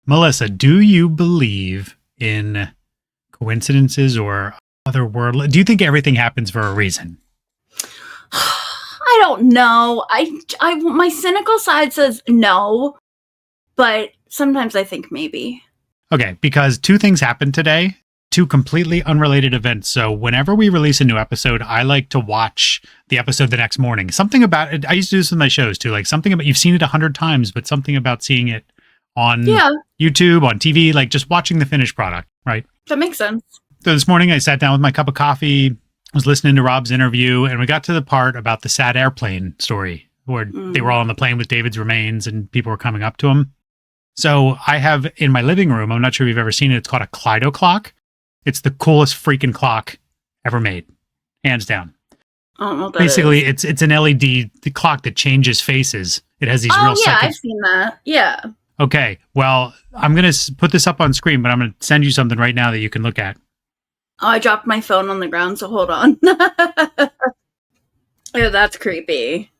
Melissa, do you believe in coincidences or other world? Do you think everything happens for a reason? I don't know. My cynical side says no, but sometimes I think maybe. Okay, because two things happened today, two completely unrelated events. So whenever we release a new episode, I like to watch the episode the next morning. Something about it, I used to do this with my shows too, like something about, you've seen it 100 times, but something about seeing it on YouTube, on TV, like just watching the finished product, right? That makes sense. So this morning I sat down with my cup of coffee, was listening to Rob's interview, and we got to the part about the sad airplane story where they were all on the plane with David's remains and people were coming up to him. So I have in my living room, I'm not sure if you've ever seen it, it's called a Kaleido clock. It's the coolest freaking clock ever made, hands down. I don't know what that Basically, is. it's an LED clock that changes faces. It has these real seconds. I've seen that. Yeah. Okay, well, I'm going to put this up on screen, but I'm going to send you something right now that you can look at. Oh, I dropped my phone on the ground, so hold on. Oh, that's creepy.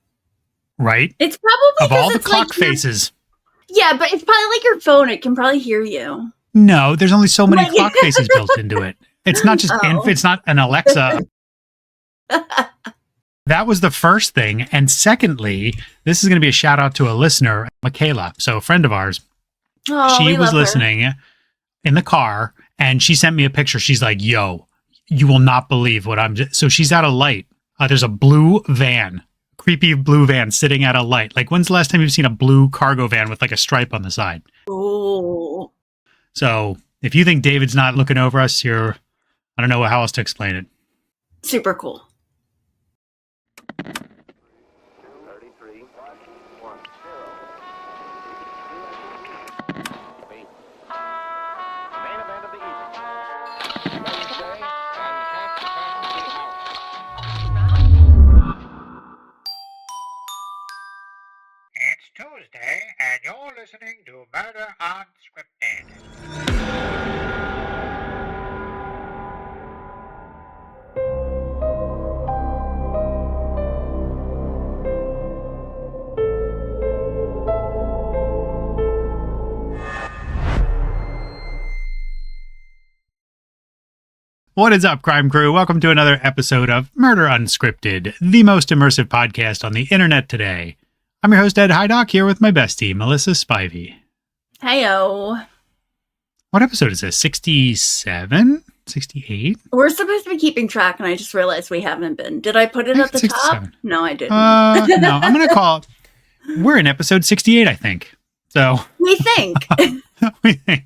Right? It's probably of all the it's clock like faces. Yeah, but it's probably like your phone. It can probably hear you. No, there's only so many clock faces built into it. It's not just it's not an Alexa. That was the first thing. And secondly, this is going to be a shout out to a listener, Michaela. So a friend of ours. Oh, she was listening in the car and she sent me a picture. She's like, yo, you will not believe what I'm so she's at a light. There's a blue van, creepy blue van sitting at a light. Like, when's the last time you've seen a blue cargo van with like a stripe on the side? Oh. So if you think David's not looking over us, I don't know how else to explain it. Super cool. 33, 1, 0. Main event of the evening. Wednesday, and half capacity house. It's Tuesday, and you're listening to Murder Unscripted. What is up, crime crew? Welcome to another episode of Murder Unscripted, the most immersive podcast on the internet today. I'm your host, Ed Hydock, here with my bestie, Melissa Spivey. Heyo. What episode is this? 67? 68? We're supposed to be keeping track, and I just realized we haven't been. Did I put it at the 67. top? No, I didn't. No, I'm going to call it. We're in episode 68, I think. So We think. we think.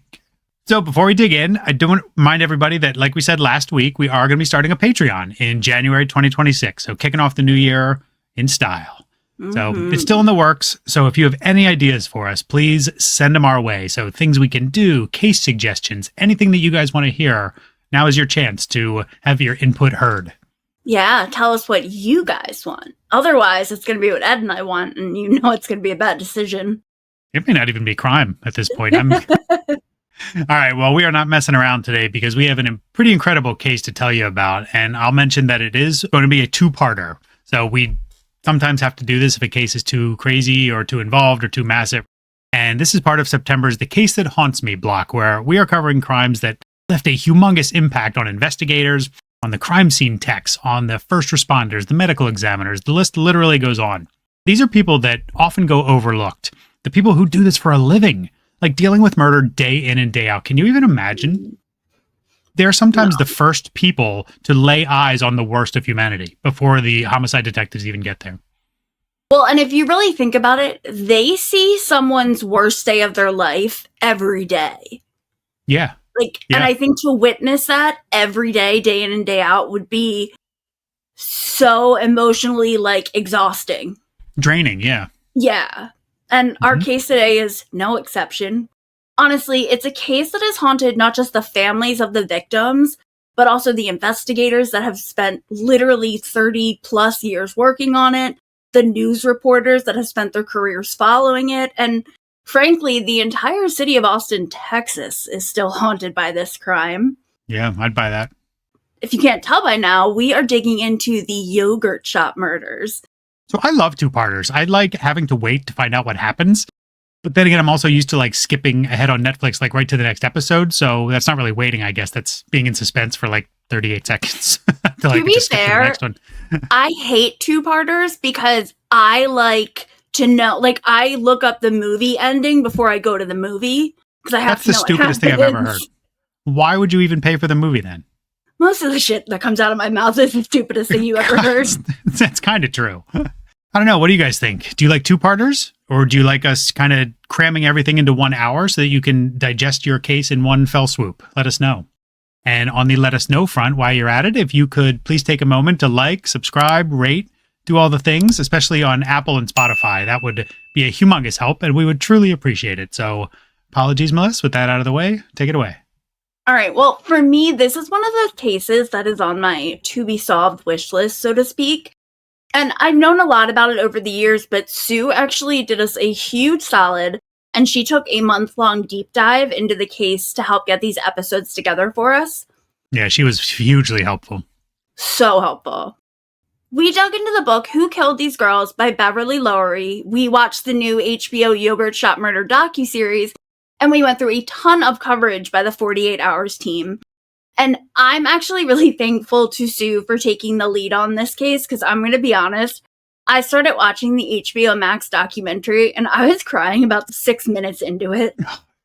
So before we dig in, I do want to remind everybody that, like we said last week, we are going to be starting a Patreon in January 2026. So kicking off the new year in style. So it's still in the works. So if you have any ideas for us, please send them our way. So things we can do, case suggestions, anything that you guys want to hear, now is your chance to have your input heard. Yeah, tell us what you guys want. Otherwise, it's going to be what Ed and I want, and you know it's going to be a bad decision. It may not even be crime at this point. All right, well, we are not messing around today because we have a pretty incredible case to tell you about. And I'll mention that it is going to be a two-parter. So we sometimes have to do this if a case is too crazy or too involved or too massive. And this is part of September's The Case That Haunts Me block, where we are covering crimes that left a humongous impact on investigators, on the crime scene techs, on the first responders, the medical examiners. The list literally goes on. These are people that often go overlooked. The people who do this for a living, like dealing with murder day in and day out. Can you even imagine? They're sometimes the first people to lay eyes on the worst of humanity before the homicide detectives even get there. Well, and if you really think about it, they see someone's worst day of their life every day. Yeah. And I think to witness that every day, day in and day out, would be so emotionally, exhausting. Draining, yeah. Yeah. And our case today is no exception. Honestly, it's a case that has haunted not just the families of the victims, but also the investigators that have spent literally 30 plus years working on it, the news reporters that have spent their careers following it, and frankly, the entire city of Austin, Texas is still haunted by this crime. Yeah, I'd buy that. If you can't tell by now, we are digging into the yogurt shop murders. So I love two-parters. I like having to wait to find out what happens. But then again, I'm also used to like skipping ahead on Netflix, like right to the next episode. So that's not really waiting, I guess. That's being in suspense for like 38 seconds. Till I To can be just skip to the fair, next one. I hate two-parters because I like to know, like, I look up the movie ending before I go to the movie because I have That's to the know what stupidest thing I've ever heard. happens. Why would you even pay for the movie then? Most of the shit that comes out of my mouth is the stupidest thing you ever heard. That's kind of true. I don't know. What do you guys think? Do you like two-parters? Or do you like us kind of cramming everything into 1 hour so that you can digest your case in one fell swoop? Let us know. And on the let us know front, while you're at it, if you could please take a moment to like, subscribe, rate, do all the things, especially on Apple and Spotify. That would be a humongous help, and we would truly appreciate it. So apologies, Melissa. With that out of the way, take it away. All right. Well, for me, this is one of those cases that is on my to be solved wish list, so to speak. And I've known a lot about it over the years, but Sue actually did us a huge solid, and she took a month-long deep dive into the case to help get these episodes together for us. Yeah, she was hugely helpful. So helpful. We dug into the book Who Killed These Girls by Beverly Lowery. We watched the new HBO Yogurt Shop Murder docuseries, and we went through a ton of coverage by the 48 Hours team. And I'm actually really thankful to Sue for taking the lead on this case, because I'm going to be honest, I started watching the HBO Max documentary, and I was crying about 6 minutes into it.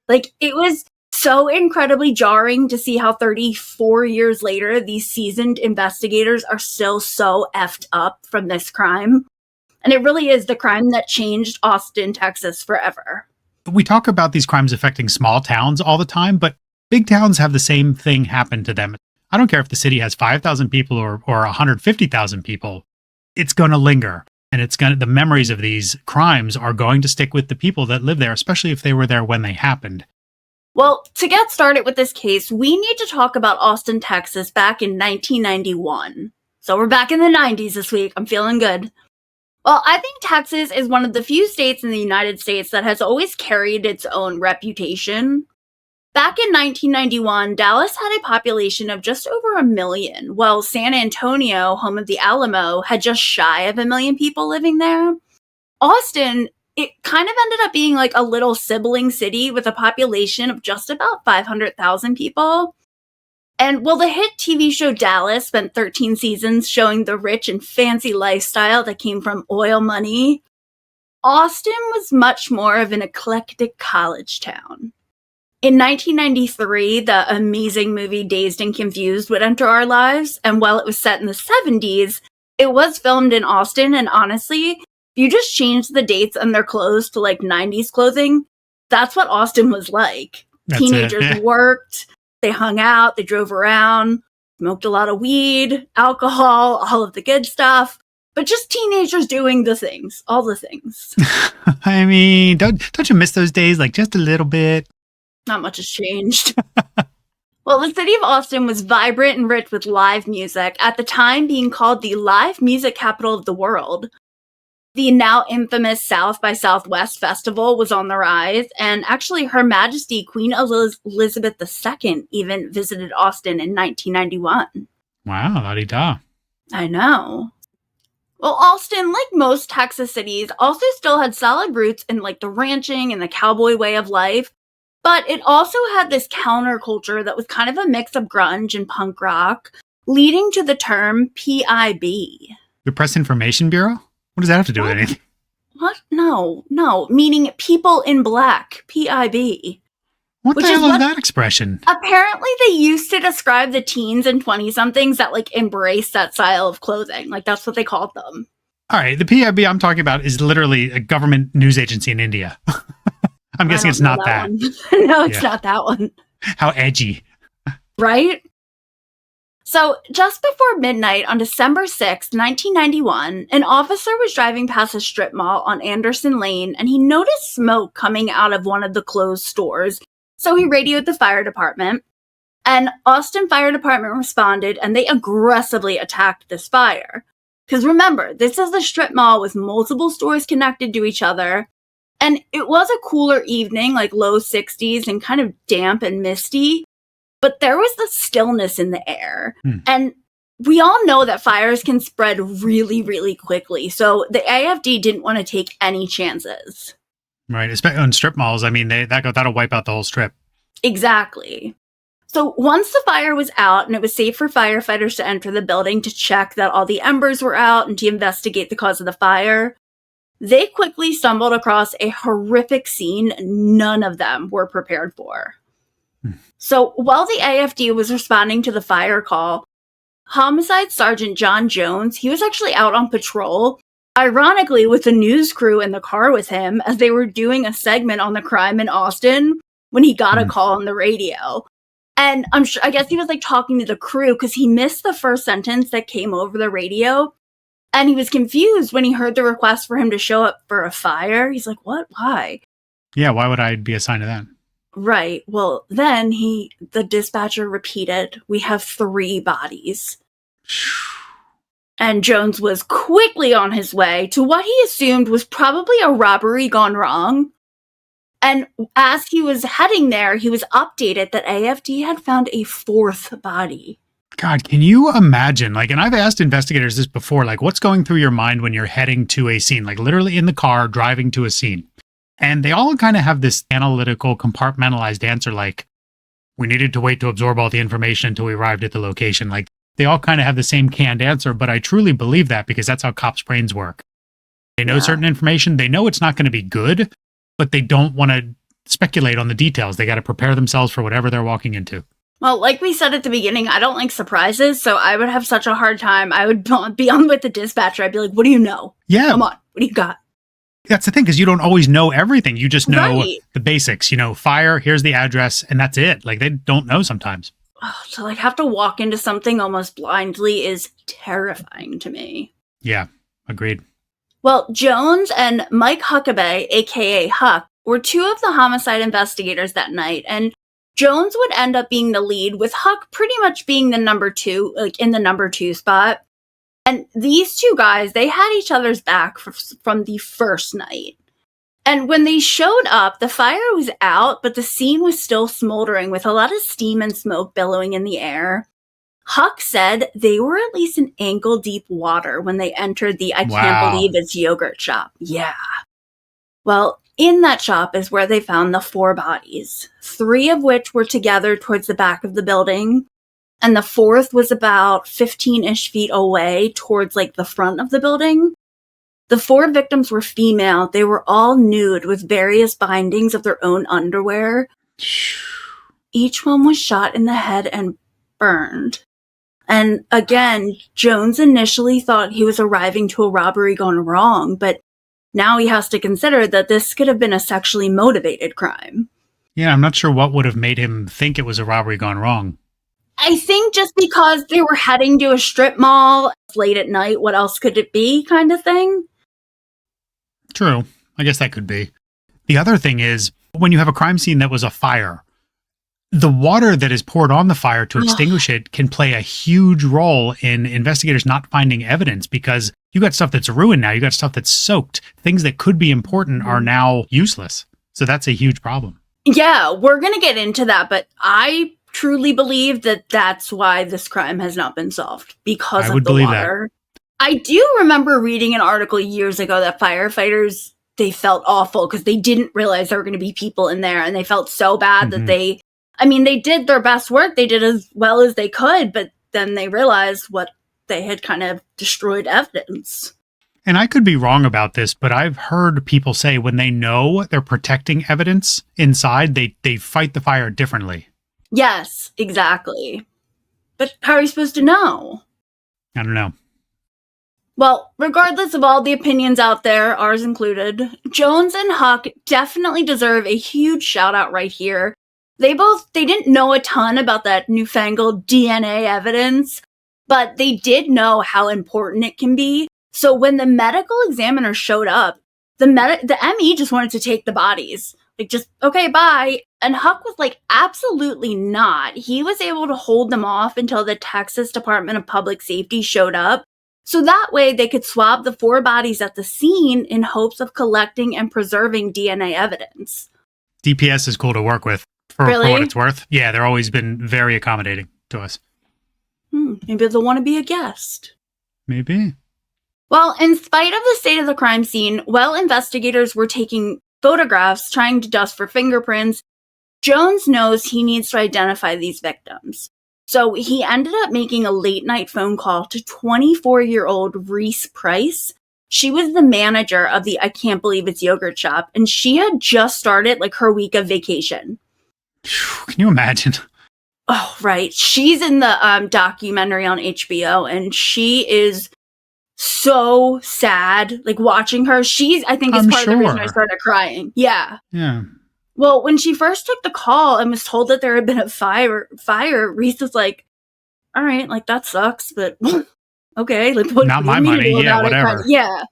Like, it was so incredibly jarring to see how 34 years later, these seasoned investigators are still so effed up from this crime. And it really is the crime that changed Austin, Texas forever. We talk about these crimes affecting small towns all the time, but big towns have the same thing happen to them. I don't care if the city has 5,000 people or 150,000 people. It's going to linger. And the memories of these crimes are going to stick with the people that live there, especially if they were there when they happened. Well, to get started with this case, we need to talk about Austin, Texas back in 1991. So we're back in the 90s this week. I'm feeling good. Well, I think Texas is one of the few states in the United States that has always carried its own reputation. Back in 1991, Dallas had a population of just over 1 million, while San Antonio, home of the Alamo, had just shy of 1 million people living there. Austin, it kind of ended up being like a little sibling city with a population of just about 500,000 people. And while the hit TV show Dallas spent 13 seasons showing the rich and fancy lifestyle that came from oil money, Austin was much more of an eclectic college town. In 1993, the amazing movie Dazed and Confused would enter our lives, and while it was set in the 70s, it was filmed in Austin, and honestly, if you just changed the dates and their clothes to like 90s clothing, that's what Austin was like. Teenagers worked, they hung out, they drove around, smoked a lot of weed, alcohol, all of the good stuff, but just teenagers doing the things, all the things. I mean, don't you miss those days, like just a little bit? Not much has changed. Well, the city of Austin was vibrant and rich with live music, at the time being called the live music capital of the world. The now infamous South by Southwest Festival was on the rise, and actually Her Majesty Queen Elizabeth II even visited Austin in 1991. Wow, la-di-da. I know. Well, Austin, like most Texas cities, also still had solid roots in like the ranching and the cowboy way of life. But it also had this counterculture that was kind of a mix of grunge and punk rock, leading to the term PIB. The Press Information Bureau? What does that have to do with anything? What? No. Meaning people in black. PIB. What the hell is that expression? Apparently they used to describe the teens and 20-somethings that like embrace that style of clothing. Like that's what they called them. All right. The PIB I'm talking about is literally a government news agency in India. I'm guessing it's not that. No, it's not that one. How edgy. Right? So, just before midnight on December 6, 1991, an officer was driving past a strip mall on Anderson Lane, and he noticed smoke coming out of one of the closed stores. So he radioed the fire department, and Austin Fire Department responded, and they aggressively attacked this fire. Because remember, this is the strip mall with multiple stores connected to each other. And it was a cooler evening, like low 60s and kind of damp and misty, but there was the stillness in the air. And we all know that fires can spread really, really quickly. So the AFD didn't want to take any chances. Right. Especially on strip malls. I mean, that'll wipe out the whole strip. Exactly. So once the fire was out and it was safe for firefighters to enter the building to check that all the embers were out and to investigate the cause of the fire, they quickly stumbled across a horrific scene none of them were prepared for. So while the AFD was responding to the fire call, Homicide Sergeant John Jones, he was actually out on patrol, ironically with the news crew in the car with him as they were doing a segment on the crime in Austin when he got a call on the radio. And I guess he was like talking to the crew because he missed the first sentence that came over the radio. And he was confused when he heard the request for him to show up for a fire. He's like, what? Why? Yeah, why would I be assigned to that? Right. Well, then the dispatcher repeated, we have 3 bodies. And Jones was quickly on his way to what he assumed was probably a robbery gone wrong. And as he was heading there, he was updated that AFD had found a 4th body. God, can you imagine? Like, and I've asked investigators this before, like, what's going through your mind when you're heading to a scene, like literally in the car, driving to a scene? And they all kind of have this analytical, compartmentalized answer, like, we needed to wait to absorb all the information until we arrived at the location. Like, they all kind of have the same canned answer, but I truly believe that because that's how cops' brains work. They know certain information. They know it's not going to be good, but they don't want to speculate on the details. They got to prepare themselves for whatever they're walking into. Well, like we said at the beginning, I don't like surprises, so I would have such a hard time. I would be on with the dispatcher. I'd be like, what do you know? Yeah. Come on. What do you got? That's the thing, because you don't always know everything. You just know the basics. You know, fire, here's the address, and that's it. Like, they don't know sometimes. Oh, to like have to walk into something almost blindly is terrifying to me. Yeah, agreed. Well, Jones and Mike Huckabee, aka Huck, were 2 of the homicide investigators that night, and Jones would end up being the lead, with Huck pretty much being the number 2, like in the number 2 spot. And these 2 guys, they had each other's back from the first night. And when they showed up, the fire was out, but the scene was still smoldering with a lot of steam and smoke billowing in the air. Huck said they were at least in ankle-deep water when they entered the I Can't Believe It's Yogurt shop. Yeah. Well, in that shop is where they found the 4 bodies, 3 of which were together towards the back of the building, and the 4th was about 15-ish feet away towards like the front of the building. The 4 victims were female. They were all nude with various bindings of their own underwear. Each one was shot in the head and burned. And again, Jones initially thought he was arriving to a robbery gone wrong, but now he has to consider that this could have been a sexually motivated crime. Yeah, I'm not sure what would have made him think it was a robbery gone wrong. I think just because they were heading to a strip mall late at night, what else could it be kind of thing? True. I guess that could be. The other thing is, when you have a crime scene that was a fire, the water that is poured on the fire to extinguish it can play a huge role in investigators not finding evidence, because you got stuff that's ruined now. You got stuff that's soaked. Things that could be important are now useless. So that's a huge problem. Yeah, we're going to get into that, but I truly believe that that's why this crime has not been solved, because of the water. I do remember reading an article years ago that firefighters, they felt awful because they didn't realize there were going to be people in there, and they felt so bad that they did their best work. They did as well as they could, but then they realized what they had kind of destroyed evidence. And I could be wrong about this, but I've heard people say when they know they're protecting evidence inside, they fight the fire differently. Yes, exactly. But how are you supposed to know? I don't know. Well, regardless of all the opinions out there, ours included, Jones and Huck definitely deserve a huge shout out right here. They didn't know a ton about that newfangled DNA evidence, but they did know how important it can be. So when the medical examiner showed up, the ME just wanted to take the bodies. Like, just, okay, bye. And Huck was like, absolutely not. He was able to hold them off until the Texas Department of Public Safety showed up. So that way they could swab the 4 bodies at the scene in hopes of collecting and preserving DNA evidence. DPS is cool to work with for Really? what it's worth. Yeah, they've always been very accommodating to us. Maybe they'll want to be a guest. Maybe. Well, in spite of the state of the crime scene, investigators were taking photographs trying to dust for fingerprints, Jones knows he needs to identify these victims. So he ended up making a late-night phone call to 24-year-old Reese Price. She was the manager of the I Can't Believe It's Yogurt shop, and she had just started her week of vacation. Can you imagine? Oh, right. She's in the documentary on HBO, and she is so sad. Watching her, I think is part of the reason I started crying. Yeah. Yeah. Well, when she first took the call and was told that there had been a fire, Reese was like, all right, that sucks, but okay. What Not my money. Yeah, whatever. Yeah.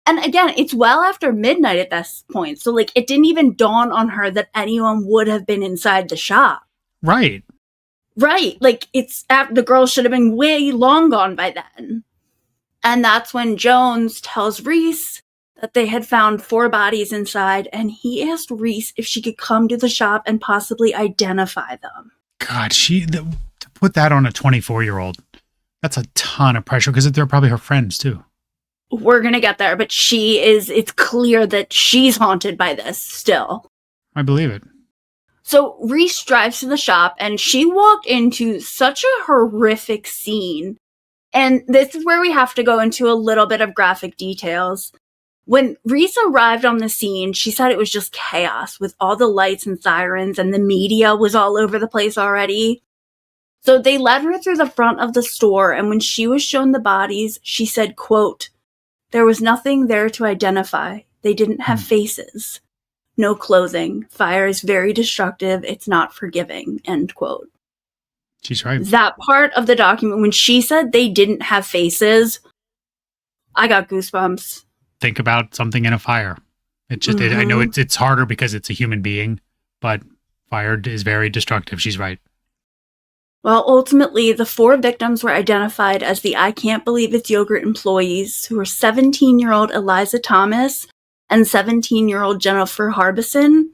And again, it's well after midnight at this point. So, it didn't even dawn on her that anyone would have been inside the shop. Right. Right. It's after the girl should have been way long gone by then. And that's when Jones tells Reese that they had found 4 bodies inside, and he asked Reese if she could come to the shop and possibly identify them. God, to put that on a 24-year-old, that's a ton of pressure because they're probably her friends too. We're going to get there, but it's clear that she's haunted by this still. I believe it. So Reese drives to the shop, and she walked into such a horrific scene. And this is where we have to go into a little bit of graphic details. When Reese arrived on the scene, she said it was just chaos with all the lights and sirens, and the media was all over the place already. So they led her through the front of the store, and when she was shown the bodies, she said, quote, "There was nothing there to identify. They didn't have faces. No clothing. Fire is very destructive. It's not forgiving," end quote. She's right. That part of the document, when she said they didn't have faces, I got goosebumps. Think about something in a fire. It's just, I know it's harder because it's a human being, but fire is very destructive. She's right. Well, ultimately, the 4 victims were identified as the I Can't Believe It's Yogurt employees, who were 17-year-old Eliza Thomas and 17-year-old Jennifer Harbison.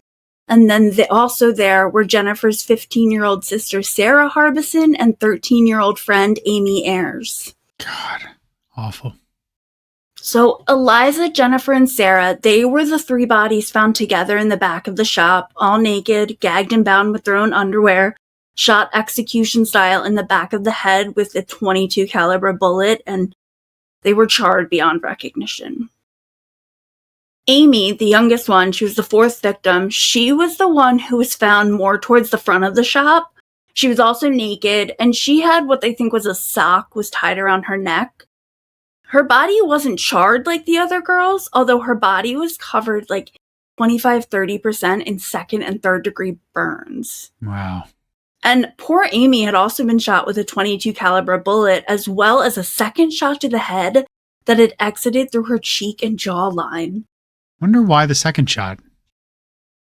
And then also there were Jennifer's 15-year-old sister, Sarah Harbison, and 13-year-old friend, Amy Ayers. God, awful. So Eliza, Jennifer, and Sarah, they were the 3 bodies found together in the back of the shop, all naked, gagged and bound with their own underwear, shot execution style in the back of the head with a .22 caliber bullet, and they were charred beyond recognition. Amy, the youngest one, she was the 4th victim. She was the one who was found more towards the front of the shop. She was also naked, and she had what they think was a sock was tied around her neck. Her body wasn't charred like the other girls, although her body was covered 25-30% in 2nd and 3rd degree burns. Wow. And poor Amy had also been shot with a .22 caliber bullet, as well as a second shot to the head that had exited through her cheek and jawline. Wonder why the second shot.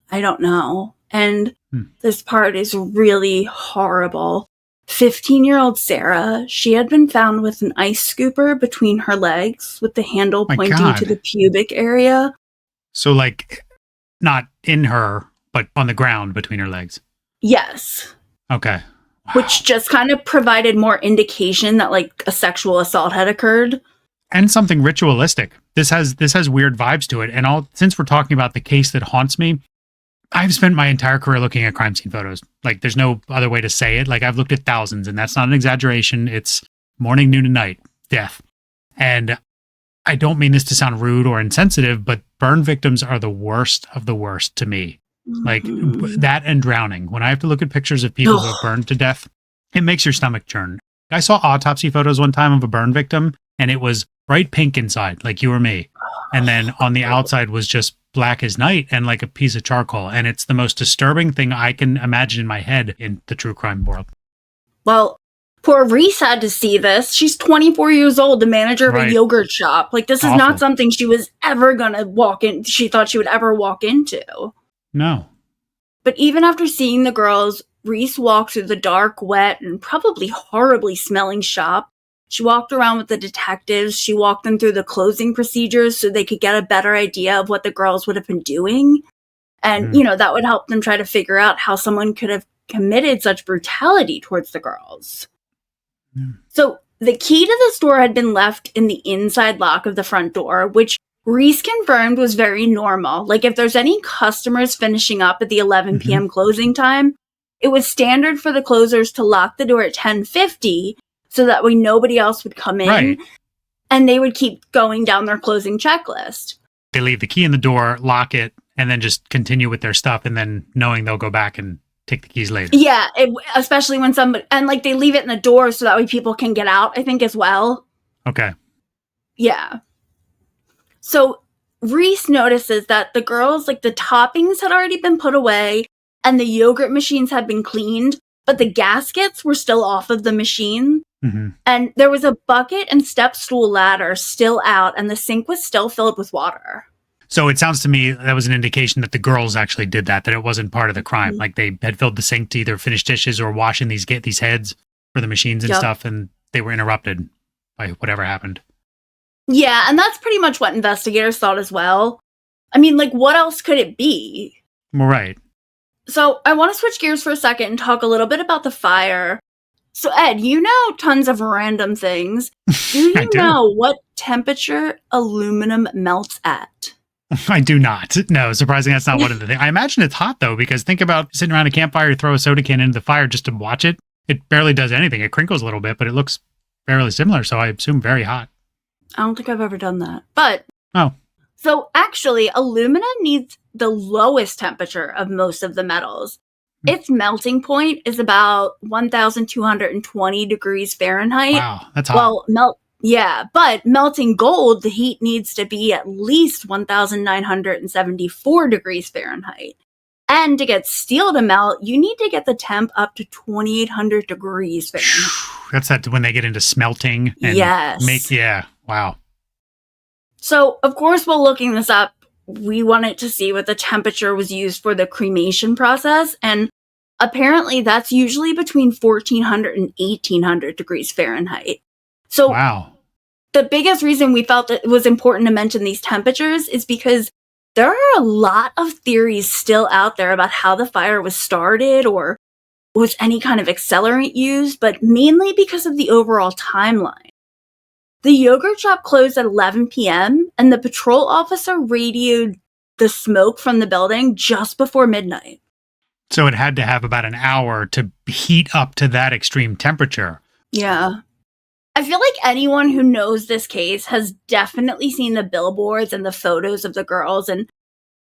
I don't know. And this part is really horrible. 15-year-old Sarah, she had been found with an ice scooper between her legs with the handle pointing to the pubic area. So not in her, but on the ground between her legs. Yes. Okay. Wow. Which just kind of provided more indication that a sexual assault had occurred. And something ritualistic. This has weird vibes to it. And since we're talking about the case that haunts me, I've spent my entire career looking at crime scene photos. There's no other way to say it. I've looked at thousands, and that's not an exaggeration. It's morning, noon, and night, death. And I don't mean this to sound rude or insensitive, but burn victims are the worst of the worst to me. That and drowning. When I have to look at pictures of people who have burned to death, it makes your stomach churn. I saw autopsy photos one time of a burn victim, and it was bright pink inside, like you or me. And then on the outside was just black as night and like a piece of charcoal. And it's the most disturbing thing I can imagine in my head in the true crime world. Well, poor Reese had to see this. She's 24 years old, the manager of a yogurt shop. This is not something she was ever going to she thought she would ever walk into. No. But even after seeing the girls, Reese walked through the dark, wet, and probably horribly smelling shop. She walked around with the detectives. She walked them through the closing procedures so they could get a better idea of what the girls would have been doing. And, that would help them try to figure out how someone could have committed such brutality towards the girls. So the key to the store had been left in the inside lock of the front door, which Reese confirmed was very normal. Like, if there's any customers finishing up at the 11 p.m. closing time, it was standard for the closers to lock the door at 10:50 so that way nobody else would come in. Right. And they would keep going down their closing checklist. They leave the key in the door, lock it, and then just continue with their stuff, and then knowing they'll go back and take the keys later. Yeah, especially when somebody, and like they leave it in the door so that way people can get out, I think, as well. Okay. Yeah. So Reese notices that the girls, like the toppings had already been put away and the yogurt machines had been cleaned, but the gaskets were still off of the machine. And there was a bucket and step stool ladder still out, and the sink was still filled with water. So it sounds to me that was an indication that the girls actually did that it wasn't part of the crime. Like they had filled the sink to either finish dishes or washing these heads for the machines and stuff, and they were interrupted by whatever happened. Yeah, and that's pretty much what investigators thought as well. I mean, like, what else could it be? Well, right. So I want to switch gears for a second and talk a little bit about the fire. So, Ed, you know tons of random things. Do you know what temperature aluminum melts at? I do not. No, surprisingly, that's not one of the things. I imagine it's hot, though, because think about sitting around a campfire, you throw a soda can into the fire just to watch it. It barely does anything. It crinkles a little bit, but it looks fairly similar, so I assume very hot. I don't think I've ever done that. But, oh. So actually, aluminum needs the lowest temperature of most of the metals. Its melting point is about 1,220 degrees Fahrenheit. Wow, that's hot. Well, but melting gold, the heat needs to be at least 1,974 degrees Fahrenheit. And to get steel to melt, you need to get the temp up to 2,800 degrees Fahrenheit. That's that when they get into smelting and wow. So, of course, while looking this up, we wanted to see what the temperature was used for the cremation process, and apparently that's usually between 1,400 and 1,800 degrees Fahrenheit. So, wow. The biggest reason we felt it was important to mention these temperatures is because there are a lot of theories still out there about how the fire was started or was any kind of accelerant used, but mainly because of the overall timeline. The yogurt shop closed at 11 p.m., and the patrol officer radioed the smoke from the building just before midnight. So it had to have about an hour to heat up to that extreme temperature. Yeah. I feel like anyone who knows this case has definitely seen the billboards and the photos of the girls, and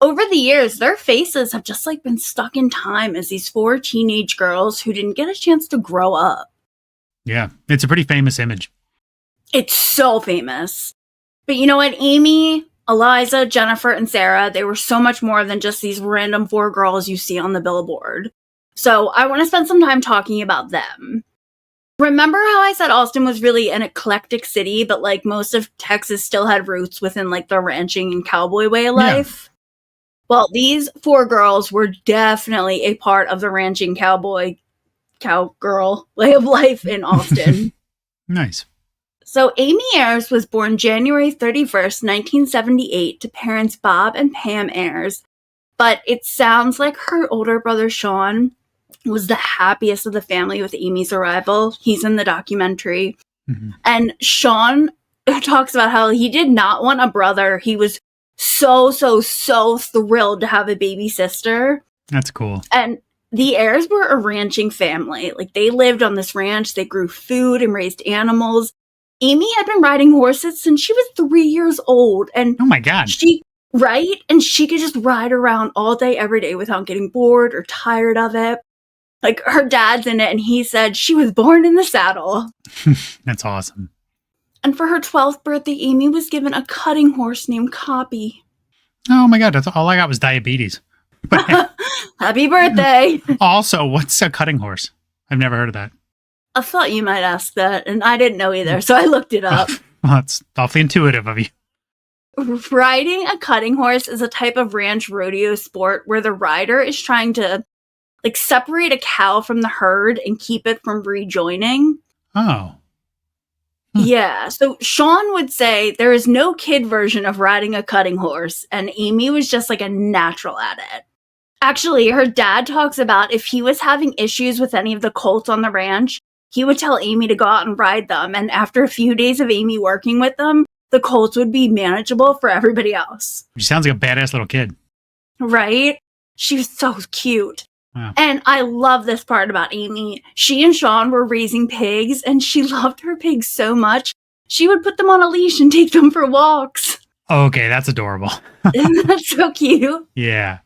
over the years, their faces have just like been stuck in time as these 4 teenage girls who didn't get a chance to grow up. Yeah, it's a pretty famous image. It's so famous. But you know what? Amy, Eliza, Jennifer, and Sarah, they were so much more than just these random 4 girls you see on the billboard. So I want to spend some time talking about them. Remember how I said Austin was really an eclectic city, but like most of Texas still had roots within like the ranching and cowboy way of life? Yeah. Well, these 4 girls were definitely a part of the ranching cowgirl way of life in Austin. Nice. So Amy Ayers was born January 31st, 1978 to parents Bob and Pam Ayers, but it sounds like her older brother Sean was the happiest of the family with Amy's arrival. He's in the documentary. And Sean talks about how he did not want a brother. He was so thrilled to have a baby sister. That's cool. And the Ayers were a ranching family. Like, they lived on this ranch. They grew food and raised animals. Amy had been riding horses since she was 3 years old. And oh my God. And she could just ride around all day, every day without getting bored or tired of it. Like, her dad's in it, and he said she was born in the saddle. That's awesome. And for her 12th birthday, Amy was given a cutting horse named Copy. Oh my God, that's all I got was diabetes. Happy birthday. Also, what's a cutting horse? I've never heard of that. I thought you might ask that, and I didn't know either, so I looked it up. Well, that's awfully intuitive of you. Riding a cutting horse is a type of ranch rodeo sport where the rider is trying to like separate a cow from the herd and keep it from rejoining. Oh. Yeah, so Sean would say there is no kid version of riding a cutting horse, and Amy was just like a natural at it. Actually, her dad talks about if he was having issues with any of the colts on the ranch, he would tell Amy to go out and ride them, and after a few days of Amy working with them, the Colts would be manageable for everybody else. She sounds like a badass little kid. Right? She was so cute. Wow. And I love this part about Amy. She and Sean were raising pigs, and she loved her pigs so much, she would put them on a leash and take them for walks. Okay, that's adorable. Isn't that so cute? Yeah.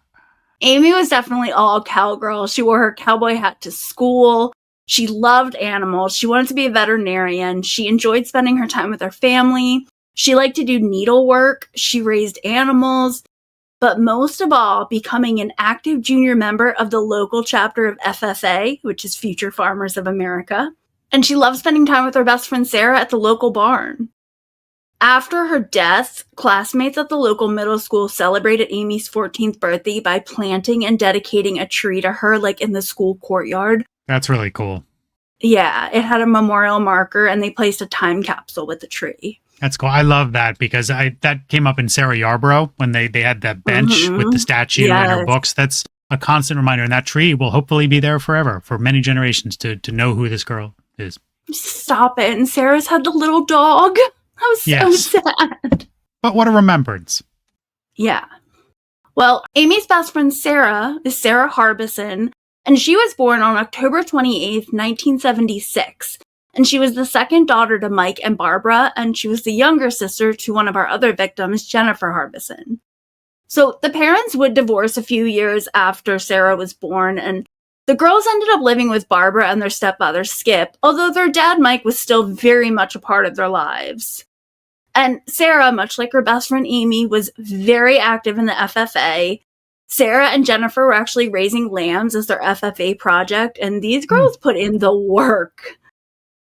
Amy was definitely all cowgirl. She wore her cowboy hat to school. She loved animals. She wanted to be a veterinarian. She enjoyed spending her time with her family. She liked to do needlework. She raised animals. But most of all, becoming an active junior member of the local chapter of FFA, which is Future Farmers of America. And she loved spending time with her best friend Sarah at the local barn. After her death, classmates at the local middle school celebrated Amy's 14th birthday by planting and dedicating a tree to her, like in the school courtyard. That's really cool. Yeah, it had a memorial marker, and they placed a time capsule with the tree. That's cool. I love that because that came up in Sarah Yarborough when they had that bench with the statue and her books. That's a constant reminder. And that tree will hopefully be there forever for many generations to know who this girl is. Stop it. And Sarah's had the little dog. That was so sad. But what a remembrance. Yeah. Well, Amy's best friend Sarah is Jennifer Harbison, and she was born on October 28th, 1976. And she was the second daughter to Mike and Barbara, and she was the younger sister to one of our other victims, Jennifer Harbison. So the parents would divorce a few years after Sarah was born, and the girls ended up living with Barbara and their stepfather, Skip, although their dad, Mike, was still very much a part of their lives. And Sarah, much like her best friend Amy, was very active in the FFA. Sarah and Jennifer were actually raising lambs as their FFA project, and these girls put in the work.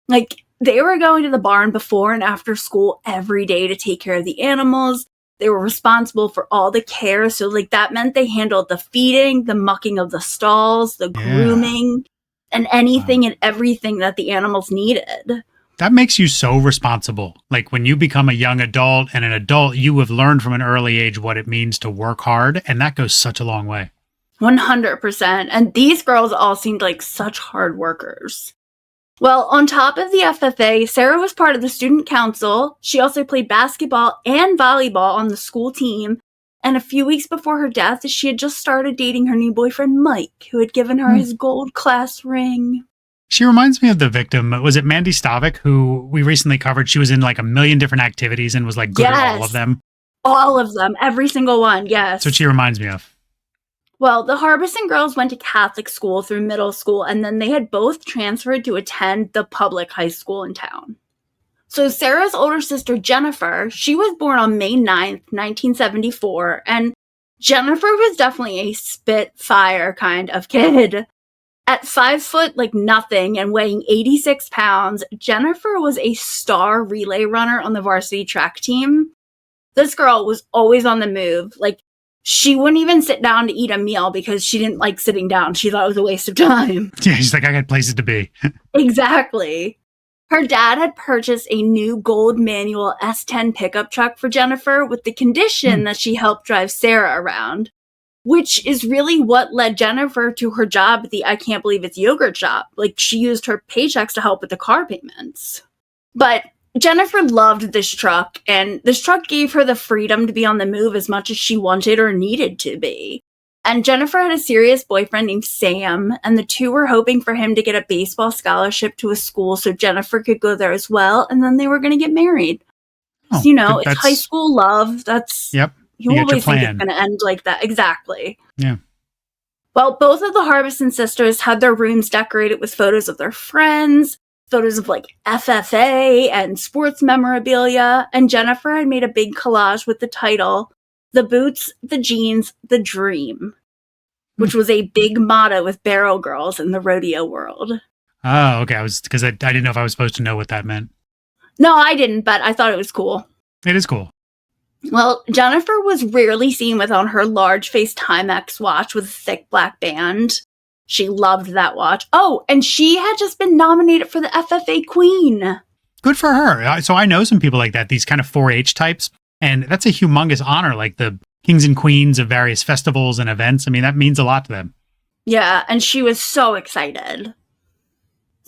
Like, they were going to the barn before and after school every day to take care of the animals. They were responsible for all the care. So, like, that meant they handled the feeding, the mucking of the stalls, the grooming, and anything and everything that the animals needed. That makes you so responsible. Like, when you become a young adult and an adult, you have learned from an early age what it means to work hard. And that goes such a long way. 100%. And these girls all seemed like such hard workers. Well, on top of the FFA, Sarah was part of the student council. She also played basketball and volleyball on the school team. And a few weeks before her death, she had just started dating her new boyfriend, Mike, who had given her his gold class ring. She reminds me of the victim. Was it Mandy Stavik, who we recently covered? She was in like a million different activities and was like good at all of them. All of them. Every single one. Yes. That's what she reminds me of. Well, the Harbison girls went to Catholic school through middle school, and then they had both transferred to attend the public high school in town. So Sarah's older sister, Jennifer, she was born on May 9th, 1974, and Jennifer was definitely a spitfire kind of kid. At 5 foot, like nothing, and weighing 86 pounds, Jennifer was a star relay runner on the varsity track team. This girl was always on the move. Like, she wouldn't even sit down to eat a meal because she didn't like sitting down. She thought it was a waste of time. Yeah, she's like, I got places to be. Exactly. Her dad had purchased a new gold manual S10 pickup truck for Jennifer with the condition that she helped drive Sarah around, which is really what led Jennifer to her job at the I Can't Believe It's Yogurt shop. Like, she used her paychecks to help with the car payments. But Jennifer loved this truck, and this truck gave her the freedom to be on the move as much as she wanted or needed to be. And Jennifer had a serious boyfriend named Sam, and the two were hoping for him to get a baseball scholarship to a school so Jennifer could go there as well, and then they were going to get married. Oh, you know, it's high school love. That's... Yep. You always think it's going to end like that. Exactly. Yeah. Well, both of the Harbison sisters had their rooms decorated with photos of their friends, photos of like FFA and sports memorabilia, and Jennifer had made a big collage with the title, The Boots, the Jeans, the Dream, which was a big motto with barrel girls in the rodeo world. Oh, okay. Because I didn't know if I was supposed to know what that meant. No, I didn't, but I thought it was cool. It is cool. Well, Jennifer was rarely seen without her large-face Timex watch with a thick black band. She loved that watch. Oh, and she had just been nominated for the FFA Queen. Good for her. So I know some people like that, these kind of 4-H types, and that's a humongous honor, like the kings and queens of various festivals and events. I mean, that means a lot to them. Yeah, and she was so excited.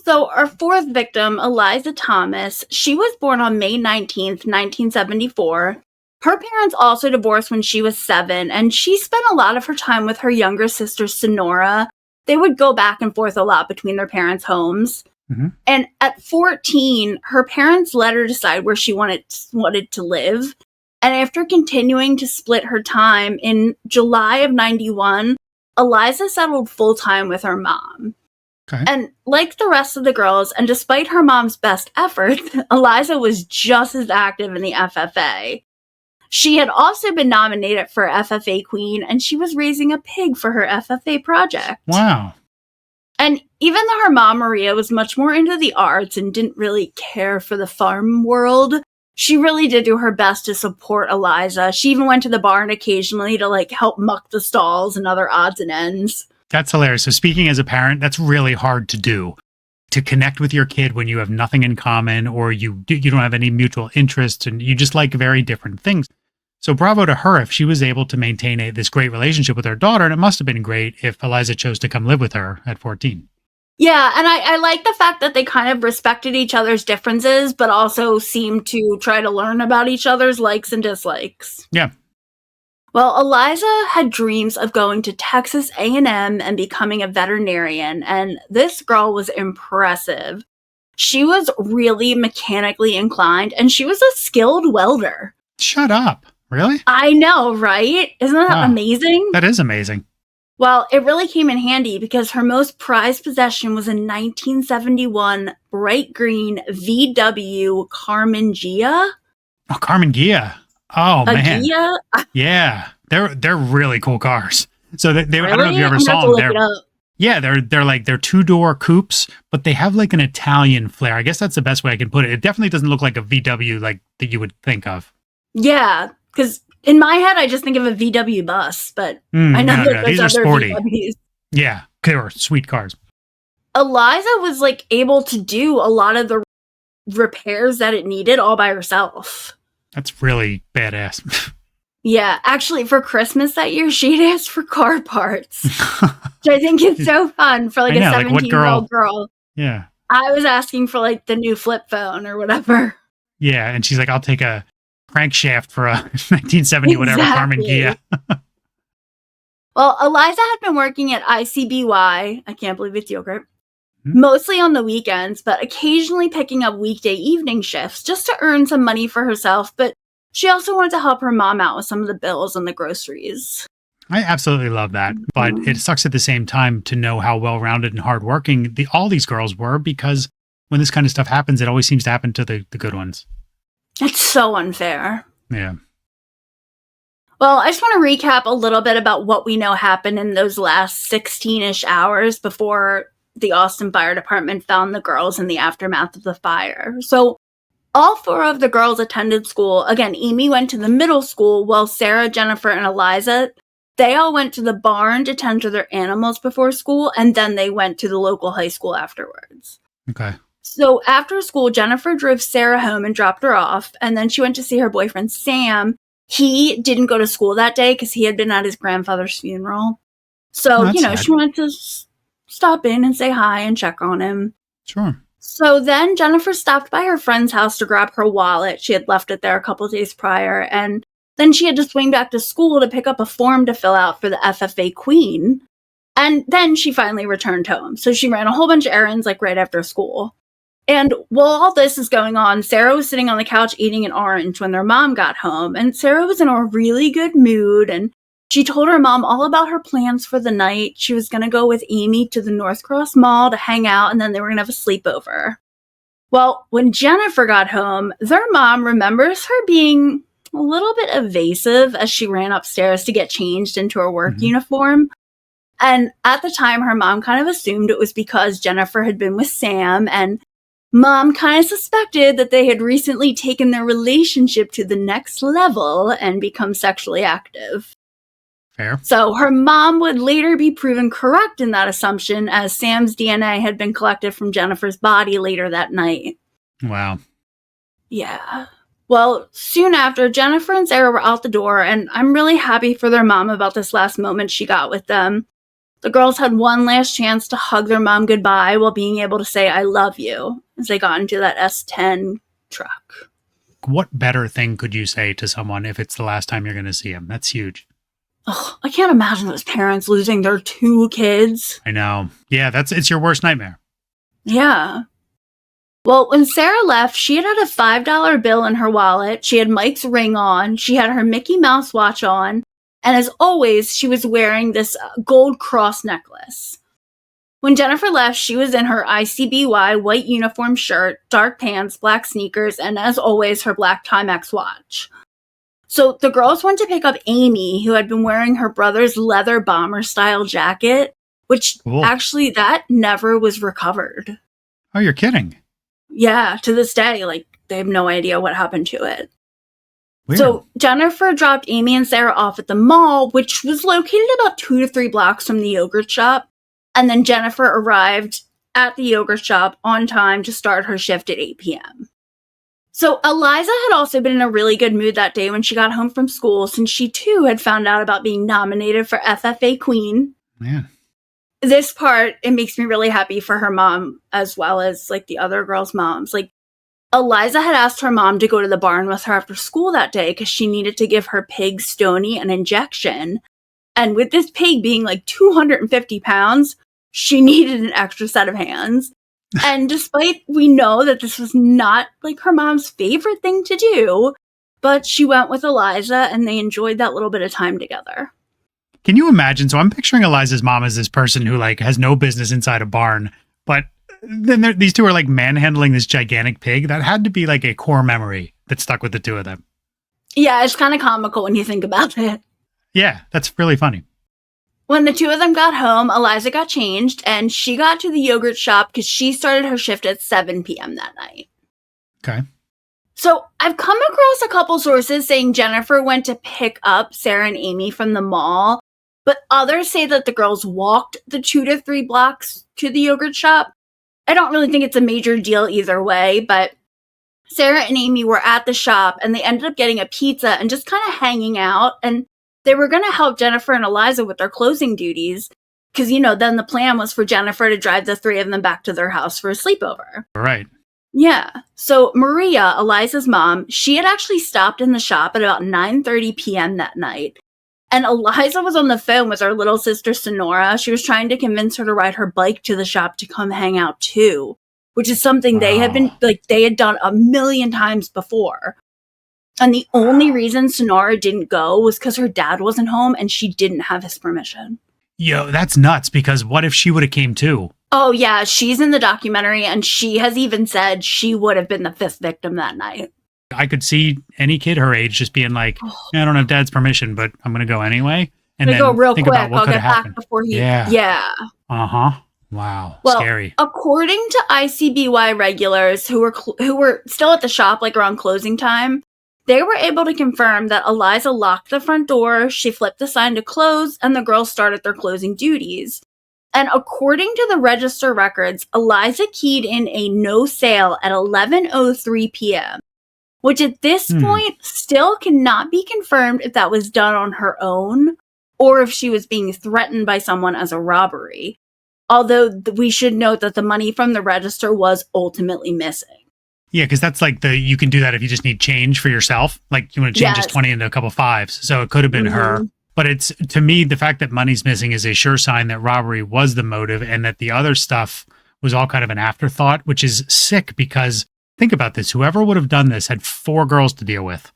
So our fourth victim, Eliza Thomas, she was born on May 19th, 1974. Her parents also divorced when she was 7, and she spent a lot of her time with her younger sister, Sonora. They would go back and forth a lot between their parents' homes. Mm-hmm. And at 14, her parents let her decide where she wanted to live. And after continuing to split her time, in July of 91, Eliza settled full-time with her mom. Okay. And like the rest of the girls, and despite her mom's best efforts, Eliza was just as active in the FFA. She had also been nominated for FFA Queen, and she was raising a pig for her FFA project. Wow. And even though her mom, Maria, was much more into the arts and didn't really care for the farm world, she really did do her best to support Eliza. She even went to the barn occasionally to help muck the stalls and other odds and ends. That's hilarious. So speaking as a parent, that's really hard to do. To connect with your kid when you have nothing in common or you don't have any mutual interests and you just like very different things. So bravo to her if she was able to maintain this great relationship with her daughter, and it must have been great if Eliza chose to come live with her at 14. Yeah, and I like the fact that they kind of respected each other's differences, but also seemed to try to learn about each other's likes and dislikes. Yeah. Well, Eliza had dreams of going to Texas A&M and becoming a veterinarian, and this girl was impressive. She was really mechanically inclined, and she was a skilled welder. Shut up. Really? I know, right? Isn't that amazing? That is amazing. Well, it really came in handy because her most prized possession was a 1971 bright green VW Carmen Gia. Oh, Carmen Gia. Oh, man. Gia? Yeah. They're really cool cars. So they Really? I don't know if you ever I'm saw gonna them. have to look it up. Yeah, they're two-door coupes, but they have an Italian flair. I guess that's the best way I can put it. It definitely doesn't look like a VW that you would think of. Yeah, because in my head, I just think of a VW bus, but I know that these there's are other sporty. VWs. Yeah, they were sweet cars. Eliza was able to do a lot of the repairs that it needed all by herself. That's really badass. Yeah, actually, for Christmas that year, she'd asked for car parts, which I think is so fun for a 17-year-old girl. Yeah. I was asking for the new flip phone or whatever. Yeah, and she's like, I'll take a crankshaft for a 1970 whatever Carmen Gia. Well, Eliza had been working at ICBY, I can't believe it's yogurt, mostly on the weekends, but occasionally picking up weekday evening shifts just to earn some money for herself, but she also wanted to help her mom out with some of the bills and the groceries. I absolutely love that, but it sucks at the same time to know how well-rounded and hardworking all these girls were, because when this kind of stuff happens, it always seems to happen to the good ones. It's so unfair. Yeah. Well, I just want to recap a little bit about what we know happened in those last 16-ish hours before the Austin Fire Department found the girls in the aftermath of the fire. So all 4 of the girls attended school. Again, Amy went to the middle school, while Sarah, Jennifer, and Eliza, they all went to the barn to tend to their animals before school, and then they went to the local high school afterwards. Okay. So after school, Jennifer drove Sarah home and dropped her off, and then she went to see her boyfriend, Sam. He didn't go to school that day because he had been at his grandfather's funeral. So, sad. She wanted to stop in and say hi and check on him. Sure. So then Jennifer stopped by her friend's house to grab her wallet. She had left it there a couple days prior, and then she had to swing back to school to pick up a form to fill out for the FFA Queen. And then she finally returned home. So she ran a whole bunch of errands right after school. And while all this is going on, Sarah was sitting on the couch eating an orange when their mom got home. And Sarah was in a really good mood, and she told her mom all about her plans for the night. She was going to go with Amy to the North Cross Mall to hang out, and then they were going to have a sleepover. Well, when Jennifer got home, their mom remembers her being a little bit evasive as she ran upstairs to get changed into her work uniform. And at the time, her mom kind of assumed it was because Jennifer had been with Sam, and Mom kind of suspected that they had recently taken their relationship to the next level and become sexually active. Fair. So her mom would later be proven correct in that assumption, as Sam's DNA had been collected from Jennifer's body later that night. Wow. Yeah. Well, soon after, Jennifer and Sarah were out the door, and I'm really happy for their mom about this last moment she got with them. The girls had one last chance to hug their mom goodbye while being able to say, I love you, as they got into that S10 truck. What better thing could you say to someone if it's the last time you're going to see them? That's huge. Ugh, I can't imagine those parents losing their 2 kids. I know. Yeah, it's your worst nightmare. Yeah. Well, when Sarah left, she had a $5 bill in her wallet. She had Mike's ring on. She had her Mickey Mouse watch on. And as always, she was wearing this gold cross necklace. When Jennifer left, she was in her ICBY white uniform shirt, dark pants, black sneakers, and as always, her black Timex watch. So the girls went to pick up Amy, who had been wearing her brother's leather bomber-style jacket, which actually, that never was recovered. Oh, you're kidding. Yeah, to this day, they have no idea what happened to it. Weird. So Jennifer dropped Amy and Sarah off at the mall, which was located about 2 to 3 blocks from the yogurt shop. And then Jennifer arrived at the yogurt shop on time to start her shift at 8 p.m. So Eliza had also been in a really good mood that day when she got home from school, since she too had found out about being nominated for FFA Queen. Man. This part, it makes me really happy for her mom as well as the other girls' moms. Eliza had asked her mom to go to the barn with her after school that day because she needed to give her pig Stony an injection. And with this pig being 250 pounds, she needed an extra set of hands. And despite we know that this was not her mom's favorite thing to do, but she went with Eliza and they enjoyed that little bit of time together. Can you imagine? So I'm picturing Eliza's mom as this person who has no business inside a barn, but then these two are manhandling this gigantic pig. That had to be a core memory that stuck with the two of them. Yeah, it's kind of comical when you think about it. Yeah, that's really funny. When the two of them got home, Eliza got changed and she got to the yogurt shop because she started her shift at 7 p.m. that night. Okay. So I've come across a couple sources saying Jennifer went to pick up Sarah and Amy from the mall, but others say that the girls walked the 2 to 3 blocks to the yogurt shop. I don't really think it's a major deal either way, but Sarah and Amy were at the shop and they ended up getting a pizza and just kind of hanging out. And they were going to help Jennifer and Eliza with their closing duties because, then the plan was for Jennifer to drive the 3 of them back to their house for a sleepover. Right. Yeah. So Maria, Eliza's mom, she had actually stopped in the shop at about 9:30 p.m. that night. And Eliza was on the phone with her little sister, Sonora. She was trying to convince her to ride her bike to the shop to come hang out too, which is something they had been, they had done a million times before. And the only reason Sonora didn't go was because her dad wasn't home and she didn't have his permission. Yo, that's nuts, because what if she would have came too? Oh yeah, she's in the documentary and she has even said she would have been the 5th victim that night. I could see any kid her age just being I don't have dad's permission, but I'm going to go anyway. And then go real think quick. about what I'll could get have back happened. before he. Yeah. Uh-huh. Wow. Well, scary. According to ICBY regulars who were still at the shop around closing time, they were able to confirm that Eliza locked the front door, she flipped the sign to close, and the girls started their closing duties. And according to the register records, Eliza keyed in a no sale at 11:03 p.m., which at this point still cannot be confirmed if that was done on her own or if she was being threatened by someone as a robbery. Although we should note that the money from the register was ultimately missing. Yeah, because that's you can do that if you just need change for yourself. You want to change this 20 into a couple 5s. So it could have been her. But it's, to me, the fact that money's missing is a sure sign that robbery was the motive and that the other stuff was all kind of an afterthought, which is sick because think about this. Whoever would have done this had 4 girls to deal with.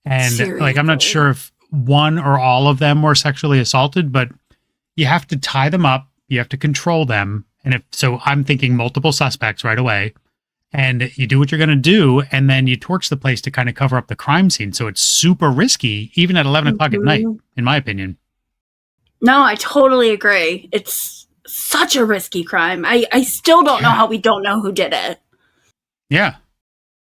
And Seriously. I'm not sure if one or all of them were sexually assaulted, but you have to tie them up. You have to control them. And so I'm thinking multiple suspects right away. And you do what you're going to do, and then you torch the place to kind of cover up the crime scene. So it's super risky, even at 11 o'clock at night, in my opinion. No, I totally agree. It's such a risky crime. I still don't know how we don't know who did it. Yeah.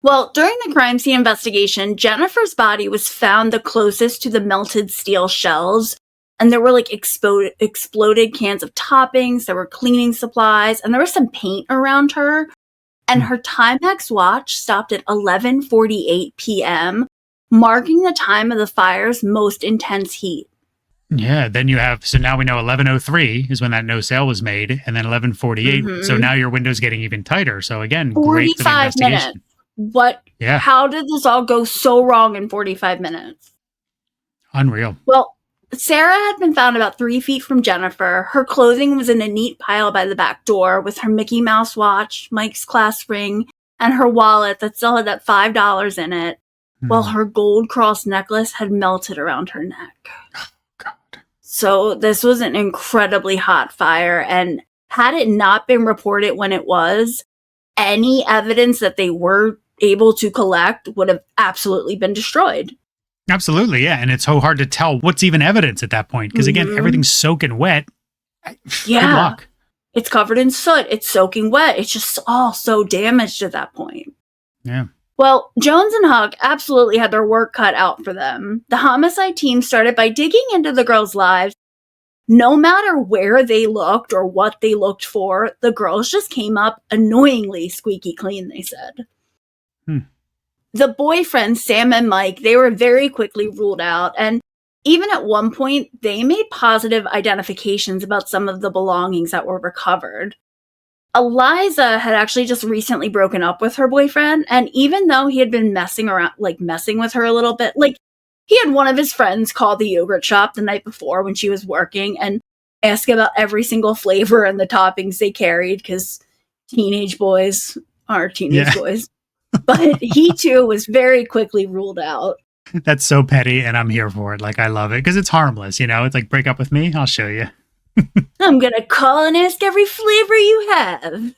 Well, during the crime scene investigation, Jennifer's body was found the closest to the melted steel shells. And there were exploded cans of toppings, there were cleaning supplies, and there was some paint around her. And her Timex watch stopped at 11:48 p.m., marking the time of the fire's most intense heat. Yeah, then you have, so now we know 11:03 is when that no sale was made, and then 11:48. So now your window's getting even tighter. So again, great for the 45 investigation. minutes. Yeah. How did this all go so wrong in 45 minutes? Unreal. Well, Sarah had been found about 3 feet from Jennifer. Her clothing was in a neat pile by the back door with her Mickey Mouse watch, Mike's class ring, and her wallet that still had that $5 in it, while her gold cross necklace had melted around her neck. God. So this was an incredibly hot fire, and had it not been reported when it was, any evidence that they were able to collect would have absolutely been destroyed. Absolutely, yeah. And it's so hard to tell what's even evidence at that point. Because again, everything's soaking wet. Yeah. Good luck. It's covered in soot. It's soaking wet. It's just all so damaged at that point. Yeah. Well, Jones and Huck absolutely had their work cut out for them. The homicide team started by digging into the girls' lives. No matter where they looked or what they looked for, the girls just came up annoyingly squeaky clean, they said. The boyfriends, Sam and Mike, they were very quickly ruled out, and even at one point, they made positive identifications about some of the belongings that were recovered. Eliza had actually just recently broken up with her boyfriend, and even though he had been messing with her a little bit, he had one of his friends call the yogurt shop the night before when she was working and ask about every single flavor and the toppings they carried, because teenage boys are teenage boys. But he too was very quickly ruled out. That's so petty, and I'm here for it. Like, I love it because it's harmless, you know? It's like, break up with me, I'll show you. I'm going to call and ask every flavor you have.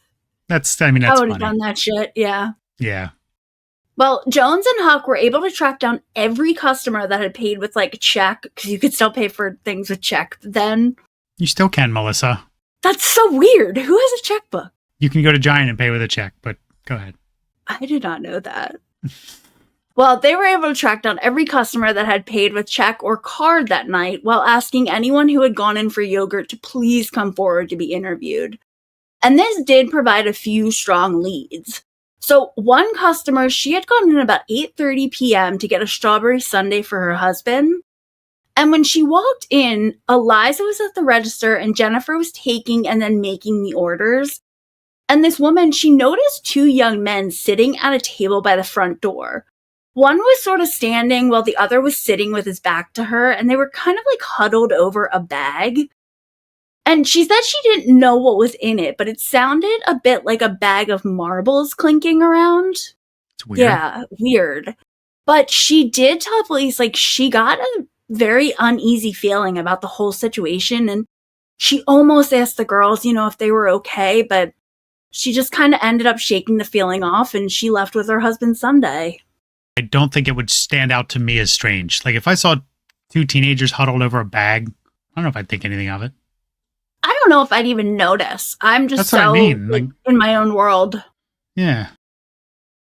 That's I would have funny. done that shit, yeah. Yeah. Well, Jones and Huck were able to track down every customer that had paid with, a check, because you could still pay for things with check then. You still can, Melissa. That's so weird. Who has a checkbook? You can go to Giant and pay with a check, but go ahead. I did not know that. Well, they were able to track down every customer that had paid with check or card that night while asking anyone who had gone in for yogurt to please come forward to be interviewed. And this did provide a few strong leads. So one customer, she had gone in about 8:30 p.m. to get a strawberry sundae for her husband. And when she walked in, Eliza was at the register and Jennifer was taking and then making the orders. And this woman, she noticed two young men sitting at a table by the front door. One was sort of standing while the other was sitting with his back to her, and they were kind of huddled over a bag. And she said she didn't know what was in it, but it sounded a bit like a bag of marbles clinking around. It's weird. Yeah, weird. But she did tell police, she got a very uneasy feeling about the whole situation, and she almost asked the girls, if they were okay, but she just kind of ended up shaking the feeling off, and she left with her husband Sunday. I don't think it would stand out to me as strange. If I saw two teenagers huddled over a bag, I don't know if I'd think anything of it. I don't know if I'd even notice. I'm just in my own world. Yeah.